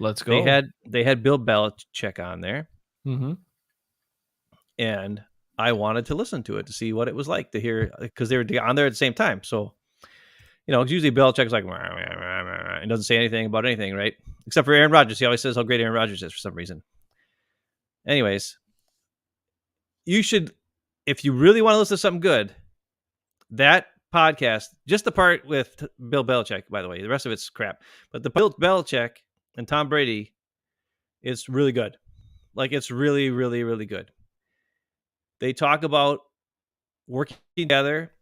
Let's go. They had Bill Belichick on there. Mm-hmm. And I wanted to listen to it to see what it was like to hear, because they were on there at the same time. So, usually Belichick's like, and doesn't say anything about anything, right? Except for Aaron Rodgers. He always says how great Aaron Rodgers is for some reason. Anyways, you should, if you really want to listen to something good, that podcast, just the part with Bill Belichick, by the way, the rest of it's crap. But the Bill Belichick and Tom Brady is really good. Like, it's really, really, really good. They talk about working together.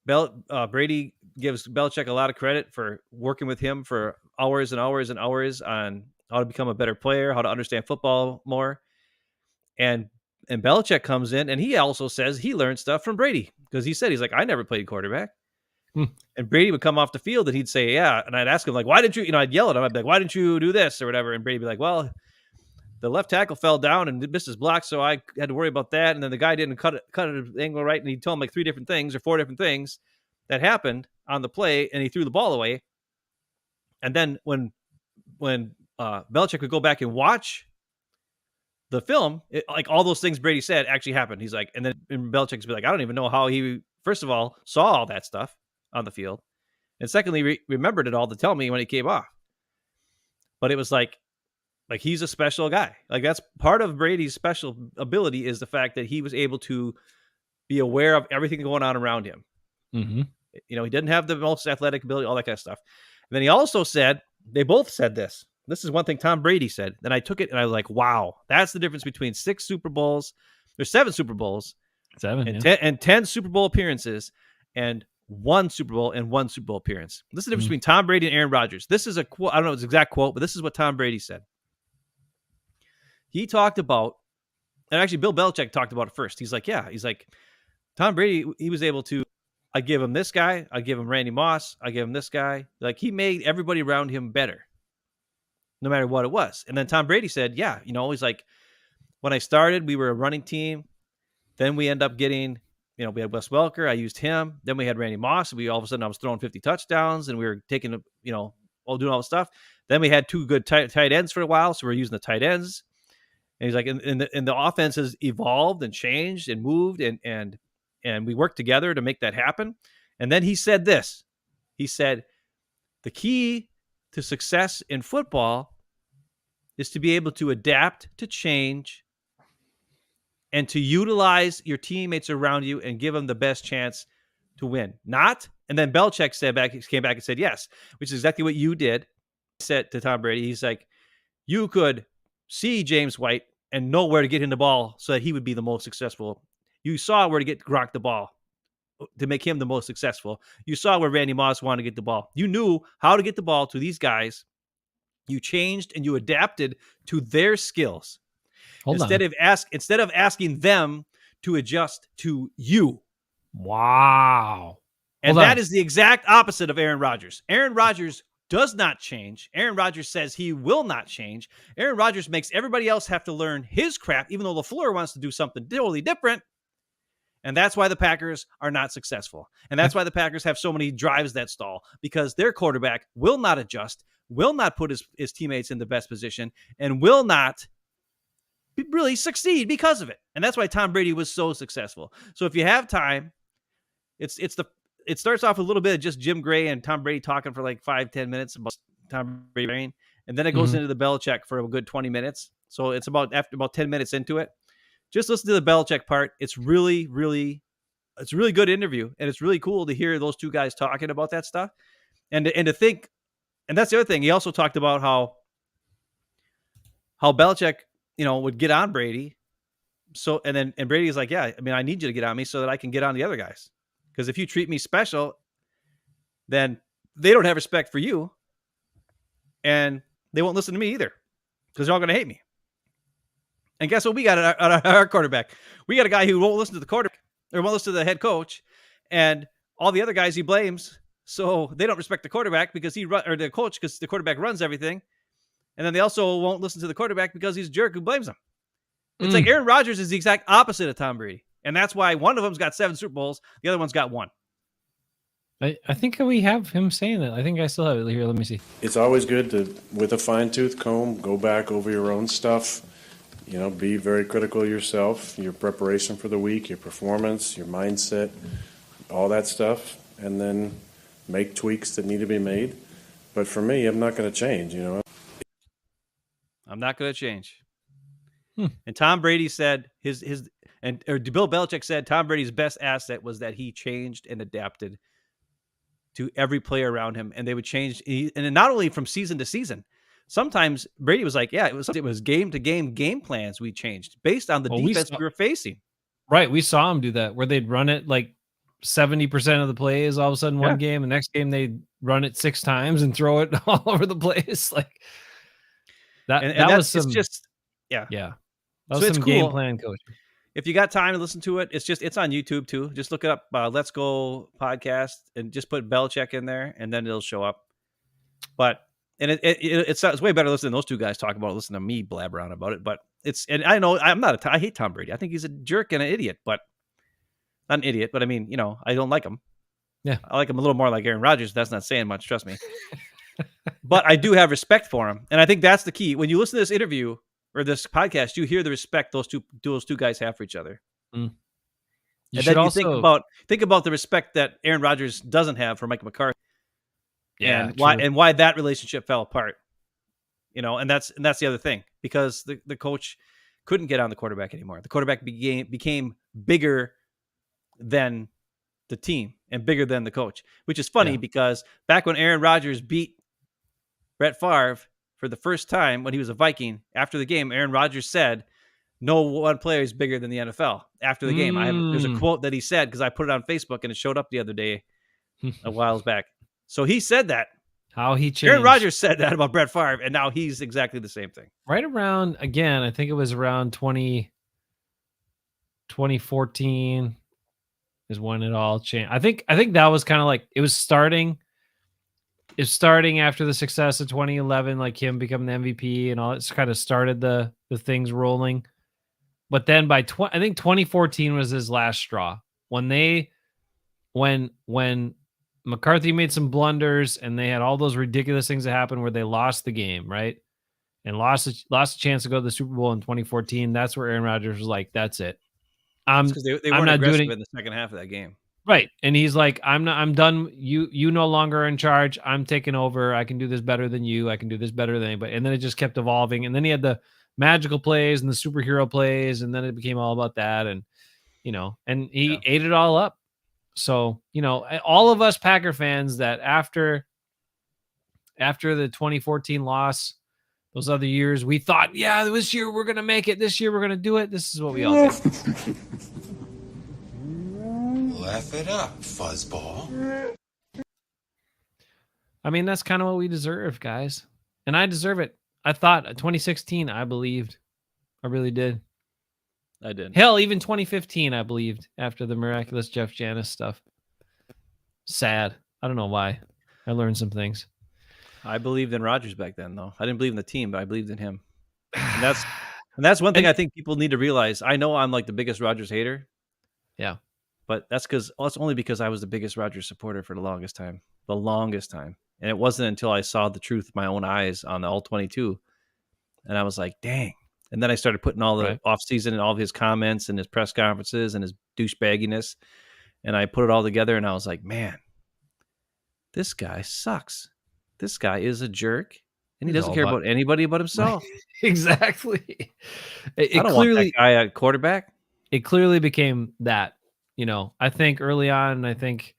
Brady gives Belichick a lot of credit for working with him for hours and hours and hours on how to become a better player, how to understand football more. And Belichick comes in and he also says he learned stuff from Brady because he's like, I never played quarterback. Hmm. And Brady would come off the field and he'd say, yeah. And I'd ask him, like, why didn't you, I'd yell at him. I'd be like, why didn't you do this or whatever? And Brady'd be like, well, the left tackle fell down and missed his block, so I had to worry about that. And then the guy didn't cut it angle right, and he told him like 3 different things or 4 different things that happened on the play, and he threw the ball away. And then when Belichick would go back and watch the film, like all those things Brady said actually happened. He's like, and then Belichick's be like, I don't even know how he first of all saw all that stuff on the field, and secondly remembered it all to tell me when he came off. But it was like he's a special guy. Like, that's part of Brady's special ability is the fact that he was able to be aware of everything going on around him. Mm-hmm. He didn't have the most athletic ability, all that kind of stuff. And then he also said, they both said this. This is one thing Tom Brady said. Then I took it and I was like, wow, that's the difference between 6 Super Bowls. There's 7 Super Bowls, 7 and 10 Super Bowl appearances, and 1 Super Bowl and 1 Super Bowl appearance. This is the difference between Tom Brady and Aaron Rodgers. This is a quote. I don't know his exact quote, but this is what Tom Brady said. He talked about, and actually Bill Belichick talked about it first. He's like, Tom Brady, he was able to, I give him this guy, I give him Randy Moss, I give him this guy. Like, he made everybody around him better, no matter what it was. And then Tom Brady said, he's like, when I started, we were a running team. Then we end up getting, we had Wes Welker. I used him. Then we had Randy Moss. All of a sudden I was throwing 50 touchdowns and we were taking, all doing all the stuff. Then we had 2 good tight ends for a while. So we're using the tight ends. And he's like, and the offense has evolved and changed and moved and we worked together to make that happen. And then he said this. He said, the key to success in football is to be able to adapt to change and to utilize your teammates around you and give them the best chance to win. Not, and then Belichick came back and said, yes, which is exactly what you did. He said to Tom Brady, he's like, you could see James White and know where to get him the ball so that he would be the most successful. You saw where to get Gronk the ball to make him the most successful. You saw where Randy Moss wanted to get the ball. You knew how to get the ball to these guys. You changed and you adapted to their skills. Instead of asking them to adjust to you. Wow. And that is the exact opposite of Aaron Rodgers. Aaron Rodgers does not change. Aaron Rodgers says he will not change. Aaron Rodgers makes everybody else have to learn his crap, even though LaFleur wants to do something totally different. And that's why the Packers are not successful. And that's why the Packers have so many drives that stall, because their quarterback will not adjust, will not put his teammates in the best position, and will not really succeed because of it. And that's why Tom Brady was so successful. So if you have time, it starts off a little bit of just Jim Gray and Tom Brady talking for like 5-10 minutes about Tom Brady, and then it goes into the Belichick for a good 20 minutes. So it's about 10 minutes into it. Just listen to the Belichick part. It's a really good interview, and it's really cool to hear those two guys talking about that stuff, and to think. And that's the other thing. He also talked about how Belichick, would get on Brady. So, and Brady's like, yeah, I need you to get on me so that I can get on the other guys. Because if you treat me special, then they don't have respect for you, and they won't listen to me either, because they're all going to hate me. And guess what we got at our quarterback? We got a guy who won't listen to the quarterback or won't listen to the head coach, and all the other guys he blames. So they don't respect the quarterback because the coach, because the quarterback runs everything. And then they also won't listen to the quarterback because he's a jerk who blames him. It's like Aaron Rodgers is the exact opposite of Tom Brady. And that's why one of them's got 7 Super Bowls. The other one's got 1. I think we have him saying that. I think I still have it here. Let me see. It's always good to, with a fine-tooth comb, go back over your own stuff. Be very critical of yourself, your preparation for the week, your performance, your mindset, all that stuff, and then make tweaks that need to be made. But for me, I'm not going to change, I'm not going to change. And Tom Brady said Bill Belichick said Tom Brady's best asset was that he changed and adapted to every player around him, and they would change. And not only from season to season, sometimes Brady was like, yeah, it was game to game plans we changed based on the defense we were facing. Right. We saw him do that where they'd run it like 70% of the plays all of a sudden one game. The next game they'd run it 6 times and throw it all over the place. Like that, And that that's, was some, it's just, yeah. That So was it's some cool. game plan coaching. If you got time to listen to it, it's on YouTube too. Just look it up, Let's Go podcast, and just put Belichick in there, and then it'll show up. But and it's way better listening to those two guys talk about it, listen to me blabber on about it. But and I know I hate Tom Brady. I think he's a jerk and an idiot, but not an idiot. But I mean, I don't like him. Yeah, I like him a little more like Aaron Rodgers. That's not saying much, trust me. But I do have respect for him, and I think that's the key. When you listen to this interview or this podcast, you hear the respect those two guys have for each other. You and should then you also think about the respect that Aaron Rodgers doesn't have for Mike McCarthy. Yeah, and why that relationship fell apart. And that's the other thing, because the coach couldn't get on the quarterback anymore. The quarterback became bigger than the team and bigger than the coach, which is funny because back when Aaron Rodgers beat Brett Favre for the first time when he was a Viking, after the game, Aaron Rodgers said, "No one player is bigger than the NFL." After the game, there's a quote that he said, because I put it on Facebook and it showed up the other day, a while back. So he said that. How he changed. Aaron Rodgers said that about Brett Favre, and now he's exactly the same thing. Right around, again, I think it was around 2014 is when it all changed. I think that was kind of like it was starting after the success of 2011, like him becoming the MVP and all. It's kind of started the things rolling. But then by I think 2014 was his last straw when McCarthy made some blunders and they had all those ridiculous things that happened where they lost the game, right? And lost a chance to go to the Super Bowl in 2014. That's where Aaron Rodgers was like, "That's it. Because they weren't aggressive in the second half of that game." Right. And he's like, I'm done. You no longer are in charge. I'm taking over. I can do this better than you. I can do this better than anybody. And then it just kept evolving. And then he had the magical plays and the superhero plays. And then it became all about that. And, and he ate it all up. So, all of us Packer fans that after the 2014 loss, those other years, we thought, yeah, this year we're going to make it. This year we're going to do it. This is what we all did. Laugh it up, fuzzball. I mean, that's kind of what we deserve, guys. And I deserve it. I thought 2016, I believed. I really did. I did. Hell, even 2015, I believed after the miraculous Jeff Janis stuff. Sad. I don't know why. I learned some things. I believed in Rodgers back then, though. I didn't believe in the team, but I believed in him. And that's one thing I think people need to realize. I know I'm like the biggest Rodgers hater. Yeah. But that's only because I was the biggest Rodgers supporter for the longest time. And it wasn't until I saw the truth with my own eyes on the All-22. And I was like, dang. And then I started putting all the offseason and all of his comments and his press conferences and his douchebagginess. And I put it all together and I was like, man, this guy sucks. This guy is a jerk. And he doesn't care about anybody but himself. Exactly. I don't want that guy at quarterback. It clearly became that. I think early on, I think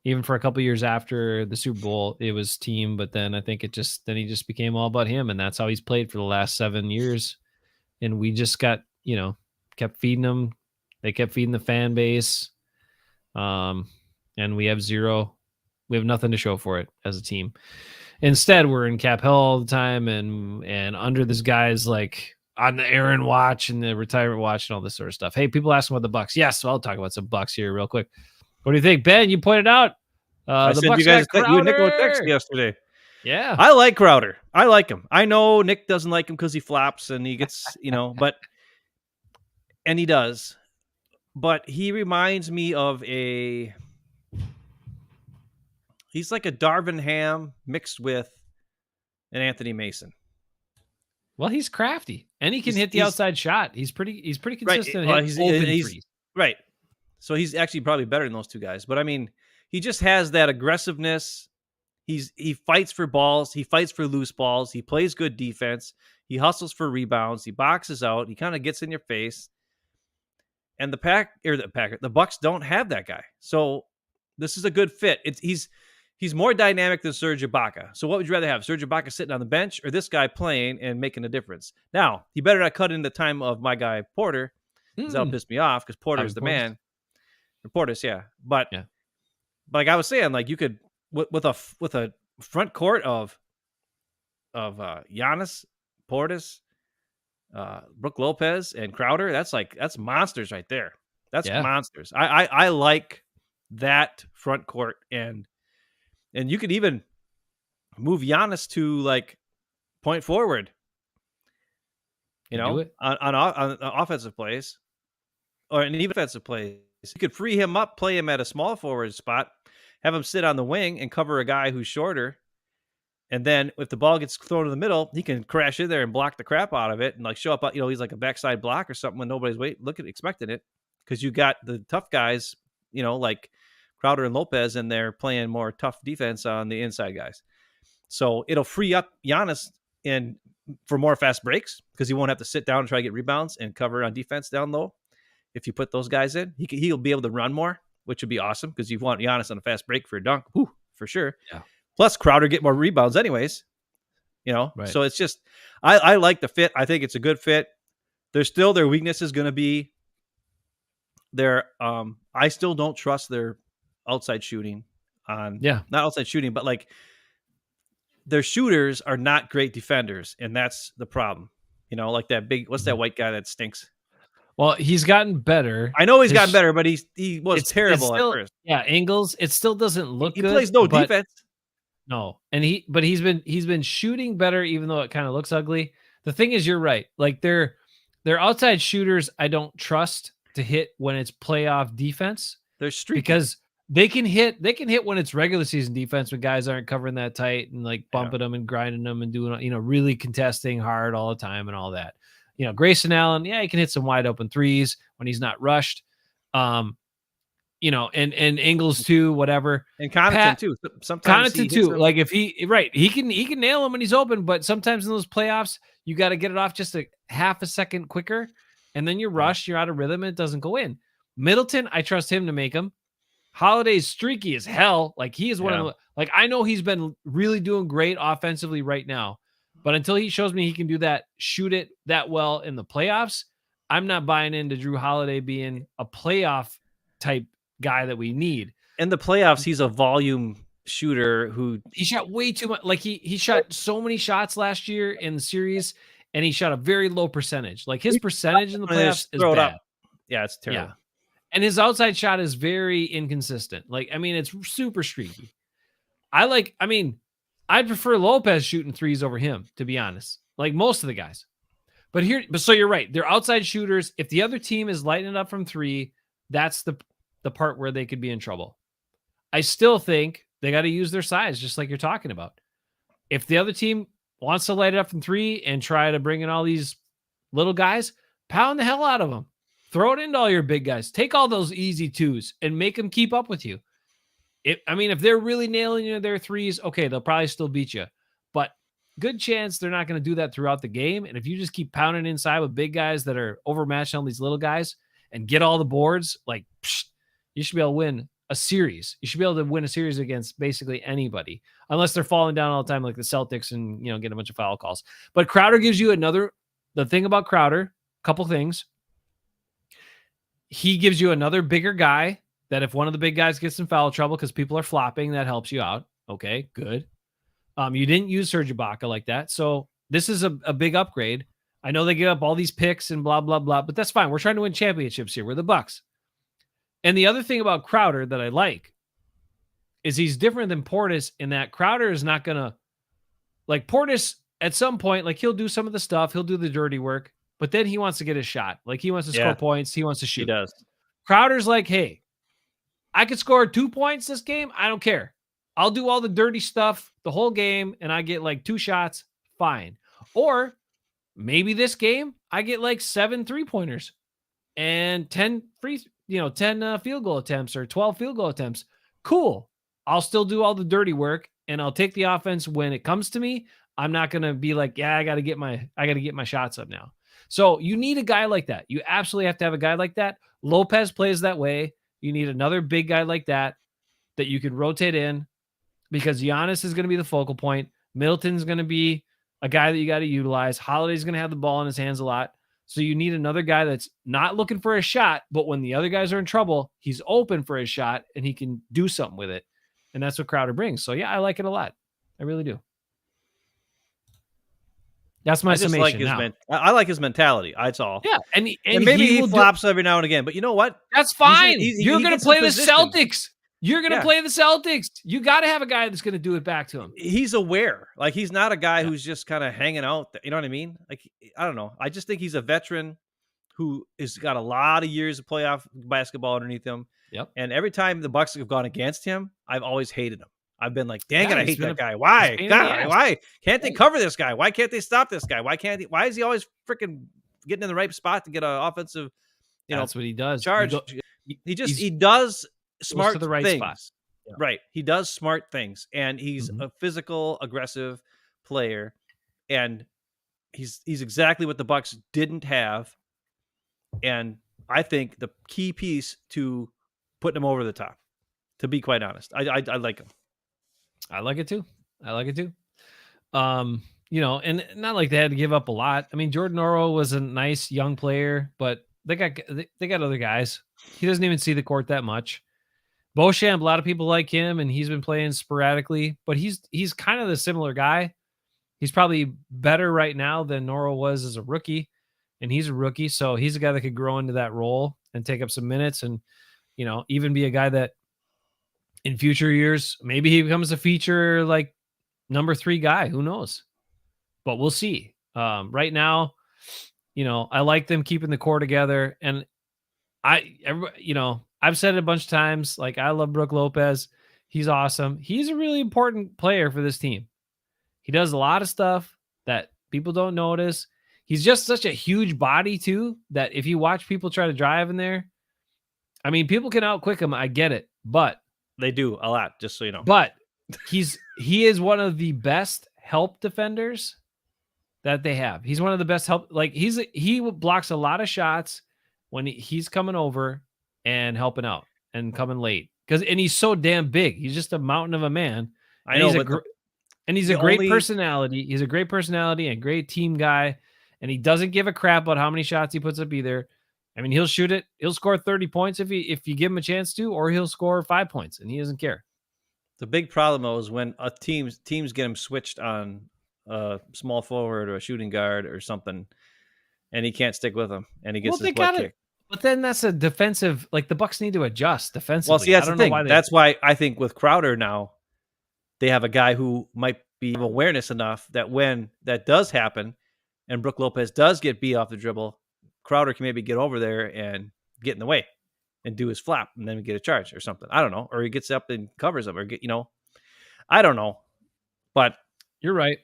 even for a couple of years after the Super Bowl, it was team. But then I think he just became all about him. And that's how he's played for the last 7 years. And we just got, kept feeding them. They kept feeding the fan base. And we have nothing to show for it as a team. Instead, we're in cap hell all the time and under this guy's like on the Aaron watch and the retirement watch and all this sort of stuff. Hey, people ask about the Bucks. Yes, so I'll talk about some Bucks here real quick. What do you think, Ben? You pointed out I said you guys you and Nick were text yesterday. Yeah, I like Crowder. I like him. I know Nick doesn't like him because he flaps and he gets, and he does. But he reminds me of he's like a Darvin Ham mixed with an Anthony Mason. Well, he's crafty and he can hit the outside shot. He's pretty consistent. Right. He's right. So he's actually probably better than those two guys. But I mean, he just has that aggressiveness. He fights for balls. He fights for loose balls. He plays good defense. He hustles for rebounds. He boxes out. He kind of gets in your face. And the Bucks don't have that guy. So this is a good fit. He's he's more dynamic than Serge Ibaka. So what would you rather have? Serge Ibaka sitting on the bench or this guy playing and making a difference? Now, he better not cut in the time of my guy Porter, because that'll piss me off because Porter is the man. Portis, yeah. But Yeah. like I was saying, like you could with a front court of Giannis, Portis, Brook Lopez, and Crowder, that's monsters right there. That's monsters. I like that front court, and you could even move Giannis to like point forward. You know, on offensive plays or an even offensive plays. You could free him up, play him at a small forward spot, have him sit on the wing and cover a guy who's shorter. And then if the ball gets thrown in the middle, he can crash in there and block the crap out of it and like show up, he's like a backside block or something when nobody's expecting it. Because you got the tough guys, like Crowder and Lopez, and they're playing more tough defense on the inside guys. So it'll free up Giannis for more fast breaks because he won't have to sit down and try to get rebounds and cover on defense down low. If you put those guys in, he'll be able to run more, which would be awesome because you want Giannis on a fast break for a dunk, for sure. Yeah. Plus, Crowder get more rebounds anyways. Right. So it's just I like the fit. I think it's a good fit. There's still their weakness is going to be their. I still don't trust their outside shooting. Not outside shooting, but like their shooters are not great defenders, and that's the problem. Like that big. What's that white guy that stinks? Well, he's gotten better. I know he's gotten better, but he was terrible at first. Yeah, Ingles. It still doesn't look good. He plays no defense. No, and he's been shooting better, even though it kind of looks ugly. The thing is, you're right. Like their outside shooters, I don't trust to hit when it's playoff defense. They're streaky because they can hit when it's regular season defense when guys aren't covering that tight and like bumping them and grinding them and doing really contesting hard all the time and all that. Grayson Allen, he can hit some wide open threes when he's not rushed. And Ingles too, whatever. And Connaughton too. Sometimes Connaughton too. Like if he can nail him when he's open, but sometimes in those playoffs, you got to get it off just a half a second quicker, and then you're rushed, you're out of rhythm, and it doesn't go in. Middleton, I trust him to make them. Holiday's streaky as hell. Like he is one of the, like I know he's been really doing great offensively right now. But until he shows me he can do that, shoot it that well in the playoffs, I'm not buying into Drew Holiday being a playoff type guy that we need. In the playoffs, he's a volume shooter who he shot way too much. Like he shot so many shots last year in the series, and he shot a very low percentage. Like his percentage in the playoffs is bad. Up. Yeah, it's terrible. Yeah. And his outside shot is very inconsistent. Like, I mean, it's super streaky. I'd prefer Lopez shooting threes over him, to be honest. Like most of the guys. But so you're right. They're outside shooters. If the other team is lighting it up from three, that's the part where they could be in trouble. I still think they got to use their size, just like you're talking about. If the other team wants to light it up from three and try to bring in all these little guys, pound the hell out of them. Throw it into all your big guys. Take all those easy twos and make them keep up with you. If they're really nailing you their threes, okay, they'll probably still beat you. But good chance they're not going to do that throughout the game. And if you just keep pounding inside with big guys that are overmatched on these little guys and get all the boards, like you should be able to win a series. You should be able to win a series against basically anybody, unless they're falling down all the time like the Celtics and get a bunch of foul calls. But Crowder gives you the thing about Crowder, couple things. He gives you another bigger guy that if one of the big guys gets in foul trouble because people are flopping, that helps you out. Okay, good. You didn't use Serge Ibaka like that. So this is a big upgrade. I know they give up all these picks and blah, blah, blah, but that's fine. We're trying to win championships here. We're the Bucks. And the other thing about Crowder that I like is he's different than Portis in that Crowder is not going to, like Portis at some point, like he'll do some of the stuff. He'll do the dirty work, but then he wants to get his shot. Like he wants to score points. He wants to shoot. He does. Crowder's like, hey, I could score 2 points this game. I don't care. I'll do all the dirty stuff the whole game and I get like 2 shots. Fine. Or maybe this game I get like 7 3-pointers and 10 field goal attempts or 12 field goal attempts. Cool. I'll still do all the dirty work and I'll take the offense when it comes to me. I'm not going to be like, I got to get my shots up now. So you need a guy like that. You absolutely have to have a guy like that. Lopez plays that way. You need another big guy like that you could rotate in. because Giannis is going to be the focal point. Middleton's going to be a guy that you got to utilize. Holiday's going to have the ball in his hands a lot. So you need another guy that's not looking for a shot, but when the other guys are in trouble, he's open for a shot and he can do something with it. And that's what Crowder brings. So yeah, I like it a lot. I really do. That's my summation. I like his mentality. That's all. Yeah, and maybe he flops every now and again, but you know what? That's fine. You're going to play the Celtics. You're going to play the Celtics. You got to have a guy that's going to do it back to him. He's aware. Like, he's not a guy who's just kind of hanging out. You know what I mean? Like, I don't know. I just think he's a veteran who has got a lot of years of playoff basketball underneath him. Yep. And every time the Bucks have gone against him, I've always hated him. I've been like, dang it, I hate that guy. Why? God, why can't they cover this guy? Why can't they stop this guy? Why is he always freaking getting in the right spot to get an offensive, that's what he does. Charge. He does smart to the right things. spot. Yeah. Right. He does smart things, and he's a physical, aggressive player, and he's exactly what the Bucks didn't have. And I think the key piece to putting him over the top, to be quite honest, I like him. I like it too. And not like they had to give up a lot. I mean, Jordan Oro was a nice young player, but they got other guys. He doesn't even see the court that much. Beauchamp, a lot of people like him, and he's been playing sporadically, but he's kind of the similar guy. He's probably better right now than Noro was as a rookie, and he's a rookie, so he's a guy that could grow into that role and take up some minutes, and even be a guy that in future years maybe he becomes a feature like number 3 guy. Who knows? But we'll see. Right now, I like them keeping the core together, and I've said it a bunch of times, like, I love Brook Lopez. He's awesome. He's a really important player for this team. He does a lot of stuff that people don't notice. He's just such a huge body too, that if you watch people try to drive in there, I mean, people can outquick him. I get it, but they do a lot, just so you know. But he is one of the best help defenders that they have. He's one of the best help. Like, he blocks a lot of shots when he's coming over and helping out and coming late, and he's so damn big. He's just a mountain of a man. I know, he's a great personality. He's a great personality and great team guy, and he doesn't give a crap about how many shots he puts up either. I mean, he'll shoot it. He'll score 30 points if you give him a chance to, or he'll score 5 points, and he doesn't care. The big problem, though, is when teams get him switched on a small forward or a shooting guard or something, and he can't stick with them, and he gets his butt kicked. But then that's a defensive. Like, the Bucks need to adjust defensively. Well, see, that's the thing. That's why I think with Crowder now, they have a guy who might be awareness enough that when that does happen, and Brook Lopez does get beat off the dribble, Crowder can maybe get over there and get in the way and do his flap, and then get a charge or something. I don't know. Or he gets up and covers him, or I don't know. But you're right.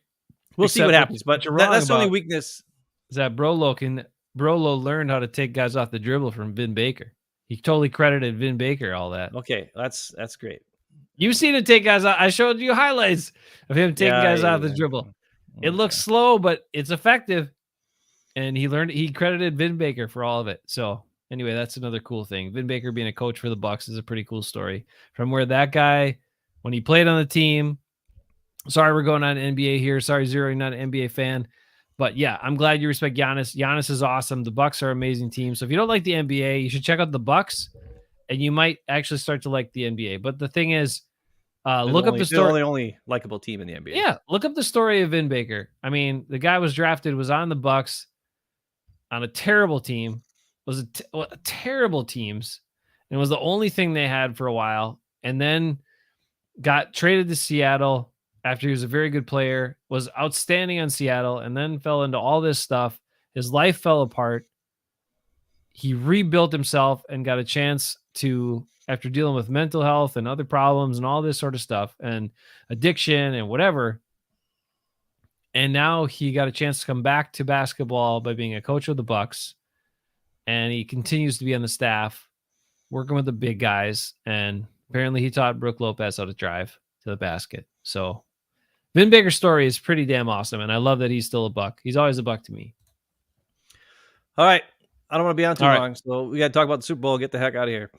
We'll see what happens. But that's the only weakness. Is that Brolo learned how to take guys off the dribble from Vin Baker. He totally credited Vin Baker all that. Okay, that's great. You've seen him take guys out. I showed you highlights of him taking guys off the dribble. It looks slow, but it's effective. And he credited Vin Baker for all of it. So anyway, that's another cool thing. Vin Baker being a coach for the Bucks is a pretty cool story. From where that guy, when he played on the team, sorry we're going on NBA here. Sorry, Zero, you're not an NBA fan. But yeah, I'm glad you respect Giannis. Giannis is awesome. The Bucks are an amazing team. So if you don't like the NBA, you should check out the Bucks, and you might actually start to like the NBA. But the thing is, look up the story. They're the only likable team in the NBA. Yeah, look up the story of Vin Baker. I mean, the guy was on the Bucks on a terrible team. Was terrible teams, and was the only thing they had for a while, and then got traded to Seattle after he was a very good player, was outstanding on Seattle, and then fell into all this stuff. His life fell apart. He rebuilt himself and got a chance to, after dealing with mental health and other problems and all this sort of stuff and addiction and whatever. And now he got a chance to come back to basketball by being a coach of the Bucks. And he continues to be on the staff, working with the big guys. And apparently he taught Brook Lopez how to drive to the basket. So Vin Baker's story is pretty damn awesome. And I love that he's still a Buck. He's always a Buck to me. All right. I don't want to be on too long. So we got to talk about the Super Bowl. Get the heck out of here.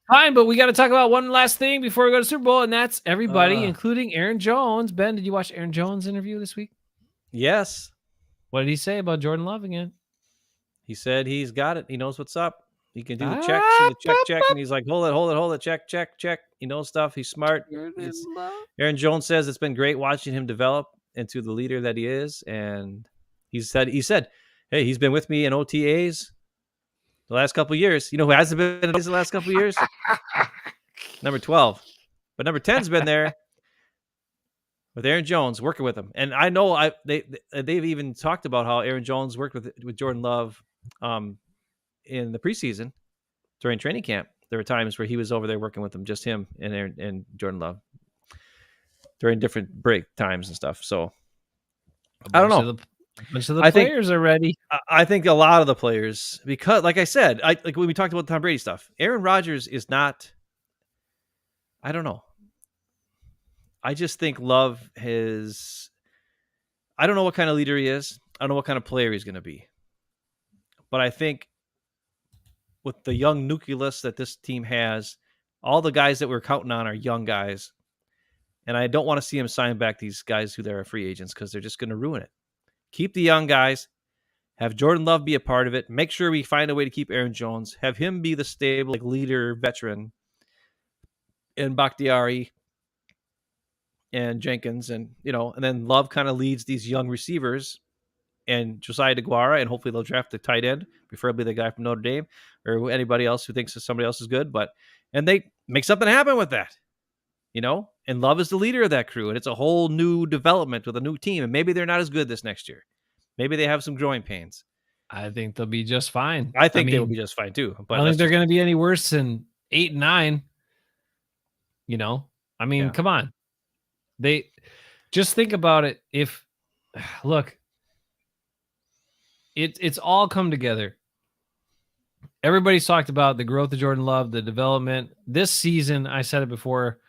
Fine, but we got to talk about one last thing before we go to Super Bowl, and that's everybody, Uh. including Aaron Jones. Ben, did you watch Aaron Jones' interview this week? Yes. What did he say about Jordan Love again? He said he's got it. He knows what's up. He can do the check, see Ah, the check, and he's like, hold it, check. He knows stuff. He's smart. Jordan Love. Aaron Jones says it's been great watching him develop into the leader that he is, and he said, hey, he's been with me in OTAs the last couple of years. You know who hasn't been in OTAs the last couple of years? Number 12, but number 10's been there with Aaron Jones working with him, and I know they've even talked about how Aaron Jones worked with Jordan Love in the preseason during training camp. There were times where he was over there working with them, just him and Jordan Love during different break times and stuff. So I don't know. A bunch of the players are ready. I think a lot of the players, because like I said, like when we talked about the Tom Brady stuff, Aaron Rodgers is not, I don't know. I just think Love I don't know what kind of leader he is. I don't know what kind of player he's going to be. But I think with the young nucleus that this team has, all the guys that we're counting on are young guys. And I don't want to see him sign back these guys who they're free agents because they're just going to ruin it. Keep the young guys. Have Jordan Love be a part of it. Make sure we find a way to keep Aaron Jones. Have him be the stable leader, veteran. And Bakhtiari and Jenkins. And then Love kind of leads these young receivers and Josiah DeGuara, and hopefully they'll draft the tight end, preferably the guy from Notre Dame or anybody else who thinks that somebody else is good. And they make something happen with that, and Love is the leader of that crew. And it's a whole new development with a new team. And maybe they're not as good this next year. Maybe they have some growing pains. I think they'll be just fine. I think they will be just fine too. But I don't think they're going to be any worse than 8 and 9. Come on. They just think about it. It's all come together. Everybody's talked about the growth of Jordan Love, the development. This season, I said it before,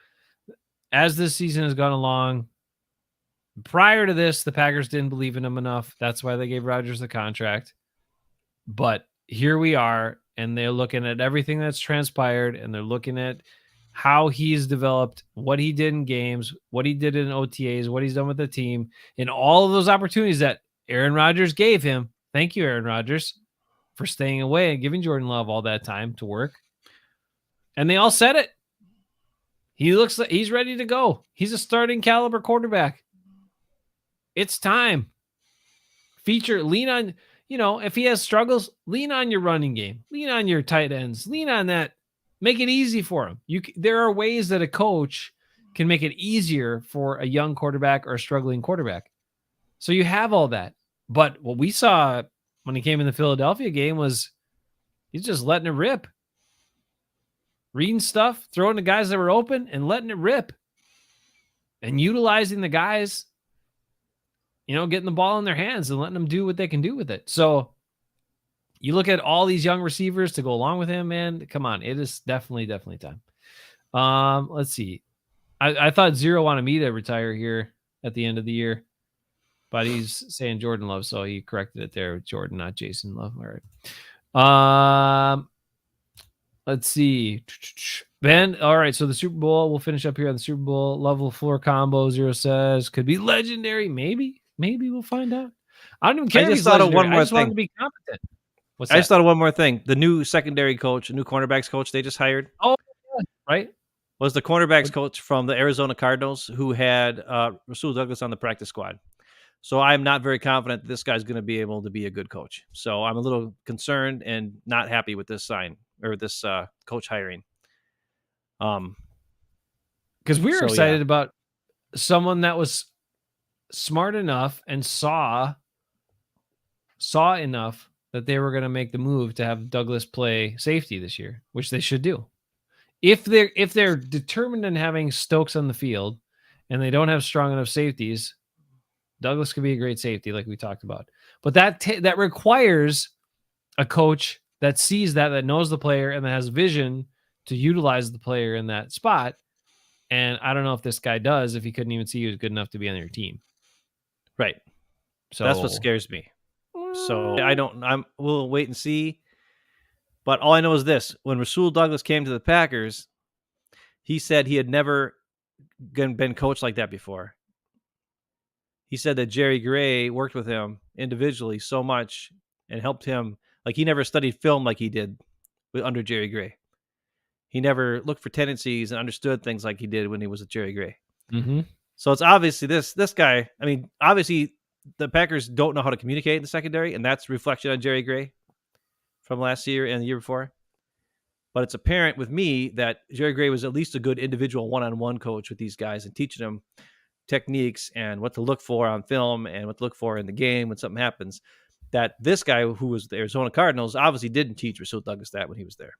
as this season has gone along, prior to this, the Packers didn't believe in him enough. That's why they gave Rodgers the contract. But here we are, and they're looking at everything that's transpired, and they're looking at how he's developed, what he did in games, what he did in OTAs, what he's done with the team, and all of those opportunities that Aaron Rodgers gave him. Thank you, Aaron Rodgers, for staying away and giving Jordan Love all that time to work. And they all said it. He looks like he's ready to go. He's a starting caliber quarterback. It's time. Lean on, if he has struggles, lean on your running game. Lean on your tight ends. Lean on that. Make it easy for him. There are ways that a coach can make it easier for a young quarterback or a struggling quarterback. So you have all that. But what we saw when he came in the Philadelphia game was he's just letting it rip. Reading stuff, throwing the guys that were open and letting it rip. And utilizing the guys, getting the ball in their hands and letting them do what they can do with it. So you look at all these young receivers to go along with him, man. Come on. It is definitely time. Let's see. I thought Zero wanted me to retire here at the end of the year, but he's saying Jordan Love, so he corrected it there with Jordan, not Jason Love. All right. Let's see. Ben, all right, so the Super Bowl, we'll finish up here on the Super Bowl. Level floor combo, Zero says, could be legendary. Maybe we'll find out. I don't even care. I just thought of one more thing. I just want to be competent. I just thought of one more thing. The new secondary coach, the new cornerbacks coach they just hired. Oh, yeah, right. Was the cornerbacks coach from the Arizona Cardinals who had Rasul Douglas on the practice squad. So I'm not very confident that this guy's going to be able to be a good coach. So I'm a little concerned and not happy with this this coach hiring. Because we were excited about someone that was smart enough and saw enough that they were going to make the move to have Douglas play safety this year, which they should do. If they're determined in having Stokes on the field and they don't have strong enough safeties, Douglas could be a great safety like we talked about. But that requires a coach that sees that knows the player and that has vision to utilize the player in that spot. And I don't know if this guy does, if he couldn't even see he was good enough to be on your team. Right. So that's what scares me. So we'll wait and see. But all I know is this: when Rasul Douglas came to the Packers, he said he had never been coached like that before. He said that Jerry Gray worked with him individually so much and helped him. Like he never studied film like he did under Jerry Gray. He never looked for tendencies and understood things like he did when he was with Jerry Gray. Mm-hmm. So it's obviously this guy. I mean, obviously the Packers don't know how to communicate in the secondary, and that's a reflection on Jerry Gray from last year and the year before. But it's apparent with me that Jerry Gray was at least a good individual one-on-one coach with these guys and teaching them techniques and what to look for on film and what to look for in the game when something happens. That this guy who was the Arizona Cardinals obviously didn't teach Rasul Douglas that when he was there.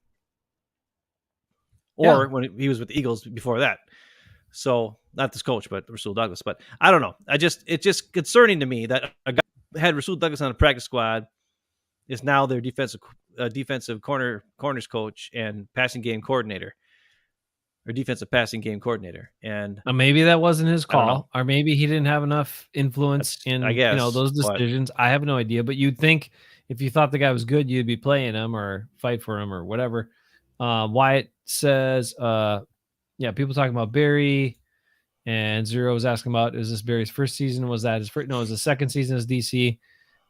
Or when he was with the Eagles before that. So not this coach, but Rasul Douglas. But I don't know. It's just concerning to me that a guy who had Rasul Douglas on the practice squad is now their defensive corners coach and passing game coordinator, or defensive passing game coordinator. And maybe that wasn't his call, or maybe he didn't have enough influence in those decisions. I have no idea. But you'd think if you thought the guy was good, you'd be playing him or fight for him or whatever. Wyatt says, people talking about Barry, and Zero was asking about, is this Barry's first season? Was that his first? No, it was the second season as DC.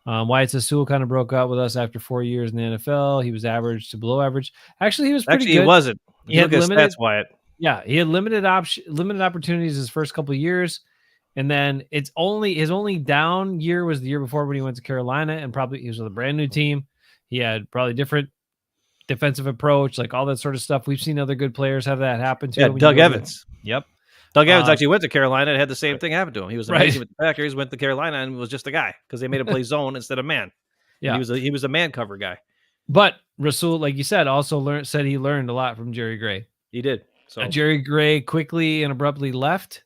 Wyatt says Sewell kind of broke out with us after 4 years in the NFL. He was average to below average. Actually, he was pretty good. He wasn't. He had limited stats, Wyatt. Yeah, he had limited opportunities his first couple of years, and then his only down year was the year before when he went to Carolina, and probably he was with a brand new team. He had probably different defensive approach, like all that sort of stuff. We've seen other good players have that happen too. Yeah, Doug Evans. Yep. Doug Evans actually went to Carolina and had the same thing happen to him. He was amazing with the Packers, went to Carolina and was just a guy because they made him play zone instead of man. Yeah, he was a man cover guy. But Rasul, like you said, also said he learned a lot from Jerry Gray. He did. So Jerry Gray quickly and abruptly left.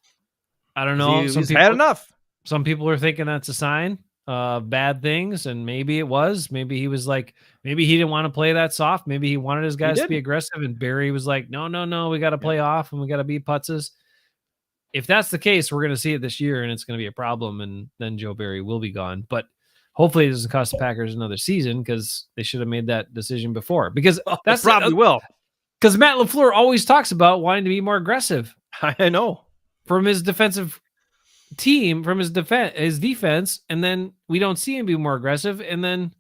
I don't know. He's had enough. Some people are thinking that's a sign of bad things, and maybe it was. Maybe he was like, maybe he didn't want to play that soft. Maybe he wanted his guys to be aggressive, and Barry was like, no, we got to play off and we got to beat putzes. If that's the case, we're going to see it this year, and it's going to be a problem, and then Joe Barry will be gone. But hopefully it doesn't cost the Packers another season, because they should have made that decision before. Because that's probably will. Because Matt LaFleur always talks about wanting to be more aggressive. I know. From his defensive team, from his defense, and then we don't see him be more aggressive. And then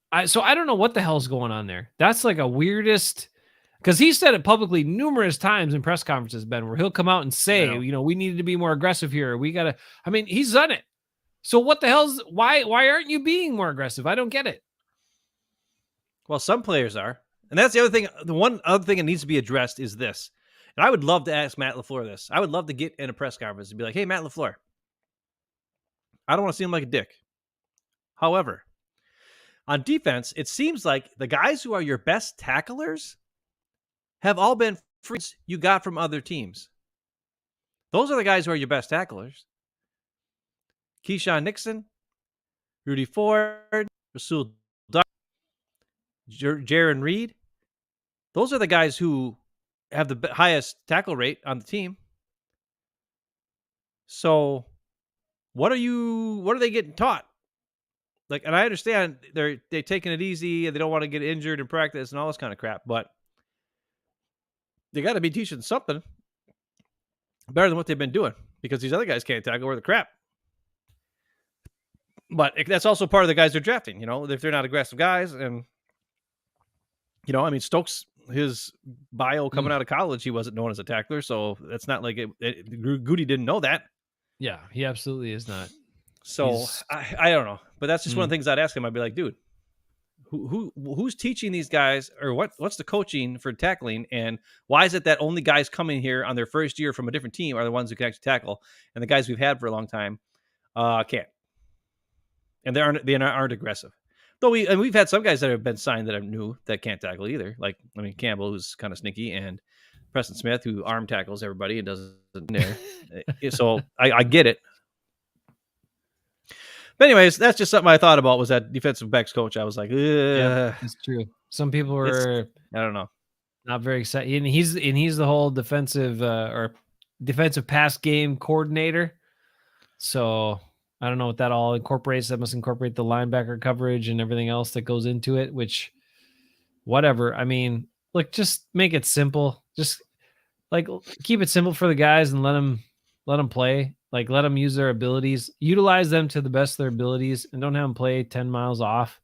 I don't know what the hell's going on there. That's like a weirdest, because he said it publicly numerous times in press conferences, Ben, where he'll come out and say, we needed to be more aggressive here. He's done it. So what the hell's, why aren't you being more aggressive? I don't get it. Well, some players are. And that's the other thing. The one other thing that needs to be addressed is this. And I would love to ask Matt LaFleur this. I would love to get in a press conference and be like, hey, Matt LaFleur, I don't want to seem like a dick. However, on defense, it seems like the guys who are your best tacklers have all been frees you got from other teams. Those are the guys who are your best tacklers. Keyshawn Nixon, Rudy Ford, Rasul Douglas, Jaron Reed. Those are the guys who have the highest tackle rate on the team. So what are they getting taught? Like, and I understand they're taking it easy and they don't want to get injured in practice and all this kind of crap, but they got to be teaching something better than what they've been doing, because these other guys can't tackle worth the crap. But that's also part of the guys they're drafting, if they're not aggressive guys. And, Stokes, his bio coming out of college, he wasn't known as a tackler. So that's not like Goody didn't know that. Yeah, he absolutely is not. So I don't know, but that's just one of the things I'd ask him. I'd be like, dude, who's teaching these guys, or what's the coaching for tackling? And why is it that only guys coming here on their first year from a different team are the ones who can actually tackle, and the guys we've had for a long time can't? And they aren't aggressive. Though we've had some guys that have been signed that are new that can't tackle either. Like, Campbell, who's kind of sneaky, and Preston Smith, who arm tackles everybody and doesn't there. So I get it. But anyways, that's just something I thought about, was that defensive backs coach. I was like, yeah, it's true. Some people were, I don't know, not very excited. And he's the whole defensive or defensive pass game coordinator. So I don't know what that all incorporates. That must incorporate the linebacker coverage and everything else that goes into it, which whatever. I mean, look, just make it simple. Just like keep it simple for the guys and let them play. Like let them use their abilities, utilize them to the best of their abilities, and don't have them play 10 miles off.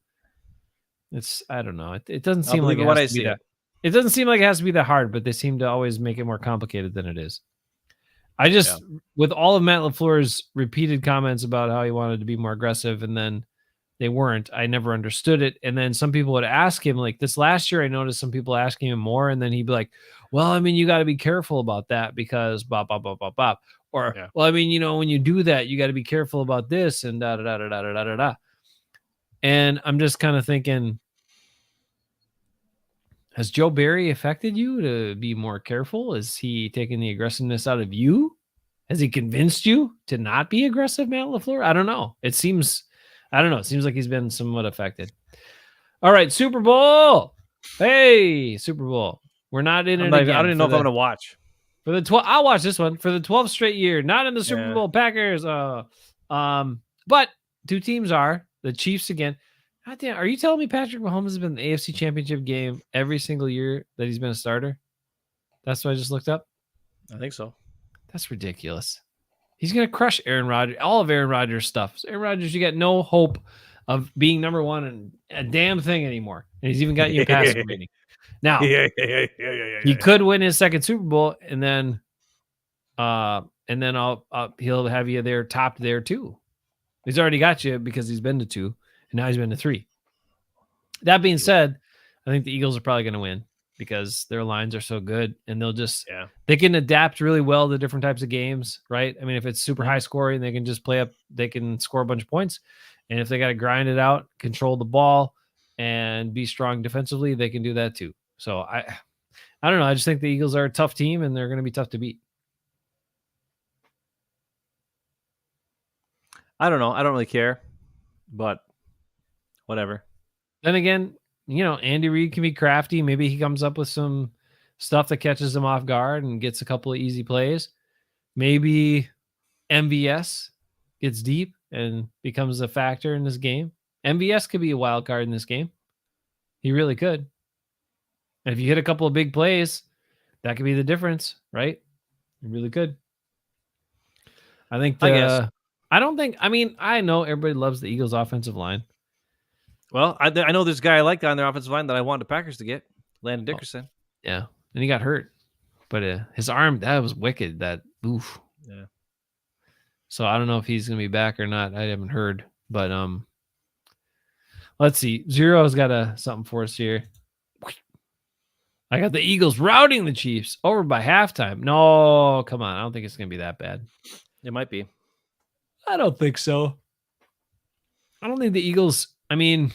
I don't know. It doesn't I'll seem like believe it it when has I to be see that. it. It doesn't seem like it has to be that hard, but they seem to always make it more complicated than it is. I just, with all of Matt LaFleur's repeated comments about how he wanted to be more aggressive and then they weren't, I never understood it. And then some people would ask him, like this last year, I noticed some people asking him more. And then he'd be like, well, I mean, you got to be careful about that because bop, bop, bop, bop, bop. Or, Yeah. well, I mean, when you do that, you got to be careful about this and da, da, da, da, da, da, da, da. And I'm just kind of thinking, has Joe Barry affected you to be more careful? Is he taking the aggressiveness out of you? Has he convinced you to not be aggressive, Matt LaFleur? I don't know. I don't know. It seems like he's been somewhat affected. All right, Super Bowl. Hey, Super Bowl. We're not in it I again. don't even know if I'm going to watch. For the 12, I'll watch this one for the 12th straight year. Not in the Super Yeah. Bowl. Packers. But two teams are the Chiefs again. God damn, are you telling me Patrick Mahomes has been in the AFC Championship game every single year that he's been a starter? That's what I just looked up. I think so. That's ridiculous. He's gonna crush Aaron Rodgers, all of Aaron Rodgers' stuff. Aaron Rodgers, you got no hope of being number one in a damn thing anime. And he's even got you in passing rating. Now, he could win his second Super Bowl, and then he'll have you there topped there too. He's already got you because he's been to 2, and now he's been to 3. That being said, I think the Eagles are probably going to win because their lines are so good, and they can adapt really well to different types of games, right? I mean, if it's super high scoring, they can just they can score a bunch of points, and if they got to grind it out, control the ball, and be strong defensively, they can do that too. So I don't know. I just think the Eagles are a tough team, and they're going to be tough to beat. I don't know. I don't really care, but whatever. Then again, Andy Reid can be crafty. Maybe he comes up with some stuff that catches them off guard and gets a couple of easy plays. Maybe MVS gets deep and becomes a factor in this game. MVS could be a wild card in this game. He really could. And if you hit a couple of big plays, that could be the difference, right? It really could. I think I know everybody loves the Eagles offensive line. Well, I know this guy I like on their offensive line that I wanted the Packers to get, Landon Dickerson. Yeah, and he got hurt, but his arm, that was wicked. That oof. Yeah. So I don't know if he's gonna be back or not. I haven't heard, but let's see. Zero's got something for us here. I got the Eagles routing the Chiefs over by halftime. No, come on. I don't think it's gonna be that bad. It might be. I don't think so. I don't think the Eagles. I mean,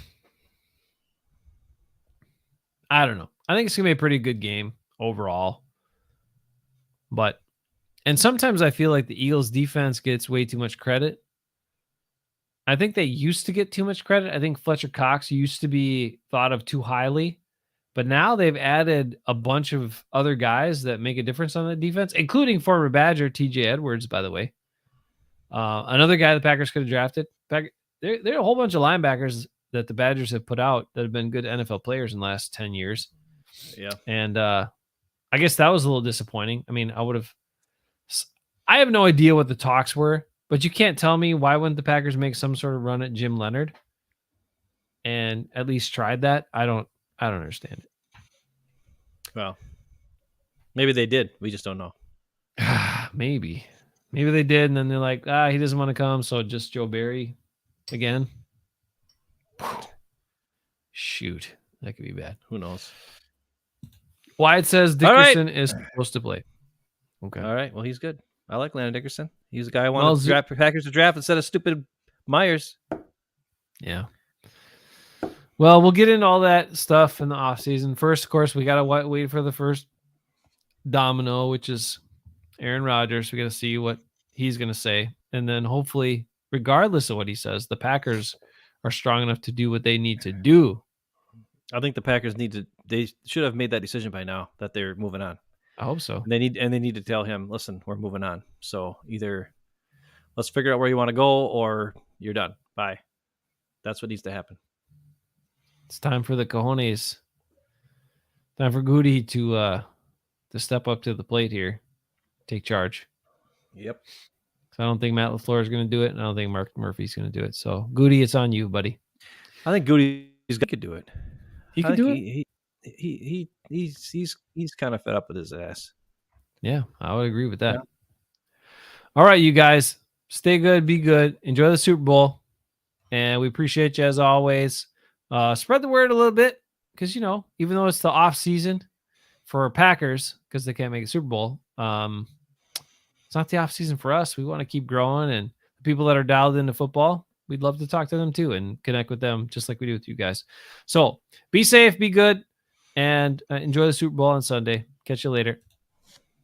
I don't know. I think it's going to be a pretty good game overall. And sometimes I feel like the Eagles defense gets way too much credit. I think they used to get too much credit. I think Fletcher Cox used to be thought of too highly. But now they've added a bunch of other guys that make a difference on the defense, including former Badger TJ Edwards, by the way. Another guy the Packers could have drafted. There are a whole bunch of linebackers that the Badgers have put out that have been good NFL players in the last 10 years. Yeah. And I guess that was a little disappointing. I mean, I have no idea what the talks were, but you can't tell me why wouldn't the Packers make some sort of run at Jim Leonard and at least tried that. I don't understand it. Well, maybe they did. We just don't know. Maybe they did. And then they're like, he doesn't want to come. So just Joe Barry again. Shoot, that could be bad. Who knows? Wyatt says Dickerson is supposed to play. Okay. All right. Well, he's good. I like Landon Dickerson. He's a guy I want the Packers to draft instead of stupid Myers. Yeah. Well, we'll get into all that stuff in the offseason. First, of course, we got to wait for the first domino, which is Aaron Rodgers. We got to see what he's going to say. And then hopefully, regardless of what he says, the Packers are strong enough to do what they need to do. I think the Packers they should have made that decision by now that they're moving on. I hope so. They need to tell him, listen, we're moving on. So either let's figure out where you want to go or you're done. Bye. That's what needs to happen. It's time for the cojones Time for Goody to step up to the plate here, take charge. Yep. So I don't think Matt LaFleur is going to do it, and I don't think Mark Murphy's going to do it. So Goody, it's on you, buddy. I think Goody's could do it. He I could think do it. he's kind of fed up with his ass. Yeah, I would agree with that. Yeah. All right, you guys, stay good, be good, enjoy the Super Bowl, and we appreciate you as always. Spread the word a little bit because even though it's the off season for Packers because they can't make a Super Bowl, it's not the off season for us. We want to keep growing, and the people that are dialed into football, we'd love to talk to them too and connect with them just like we do with you guys. So be safe, be good, and enjoy the Super Bowl on Sunday. Catch you later.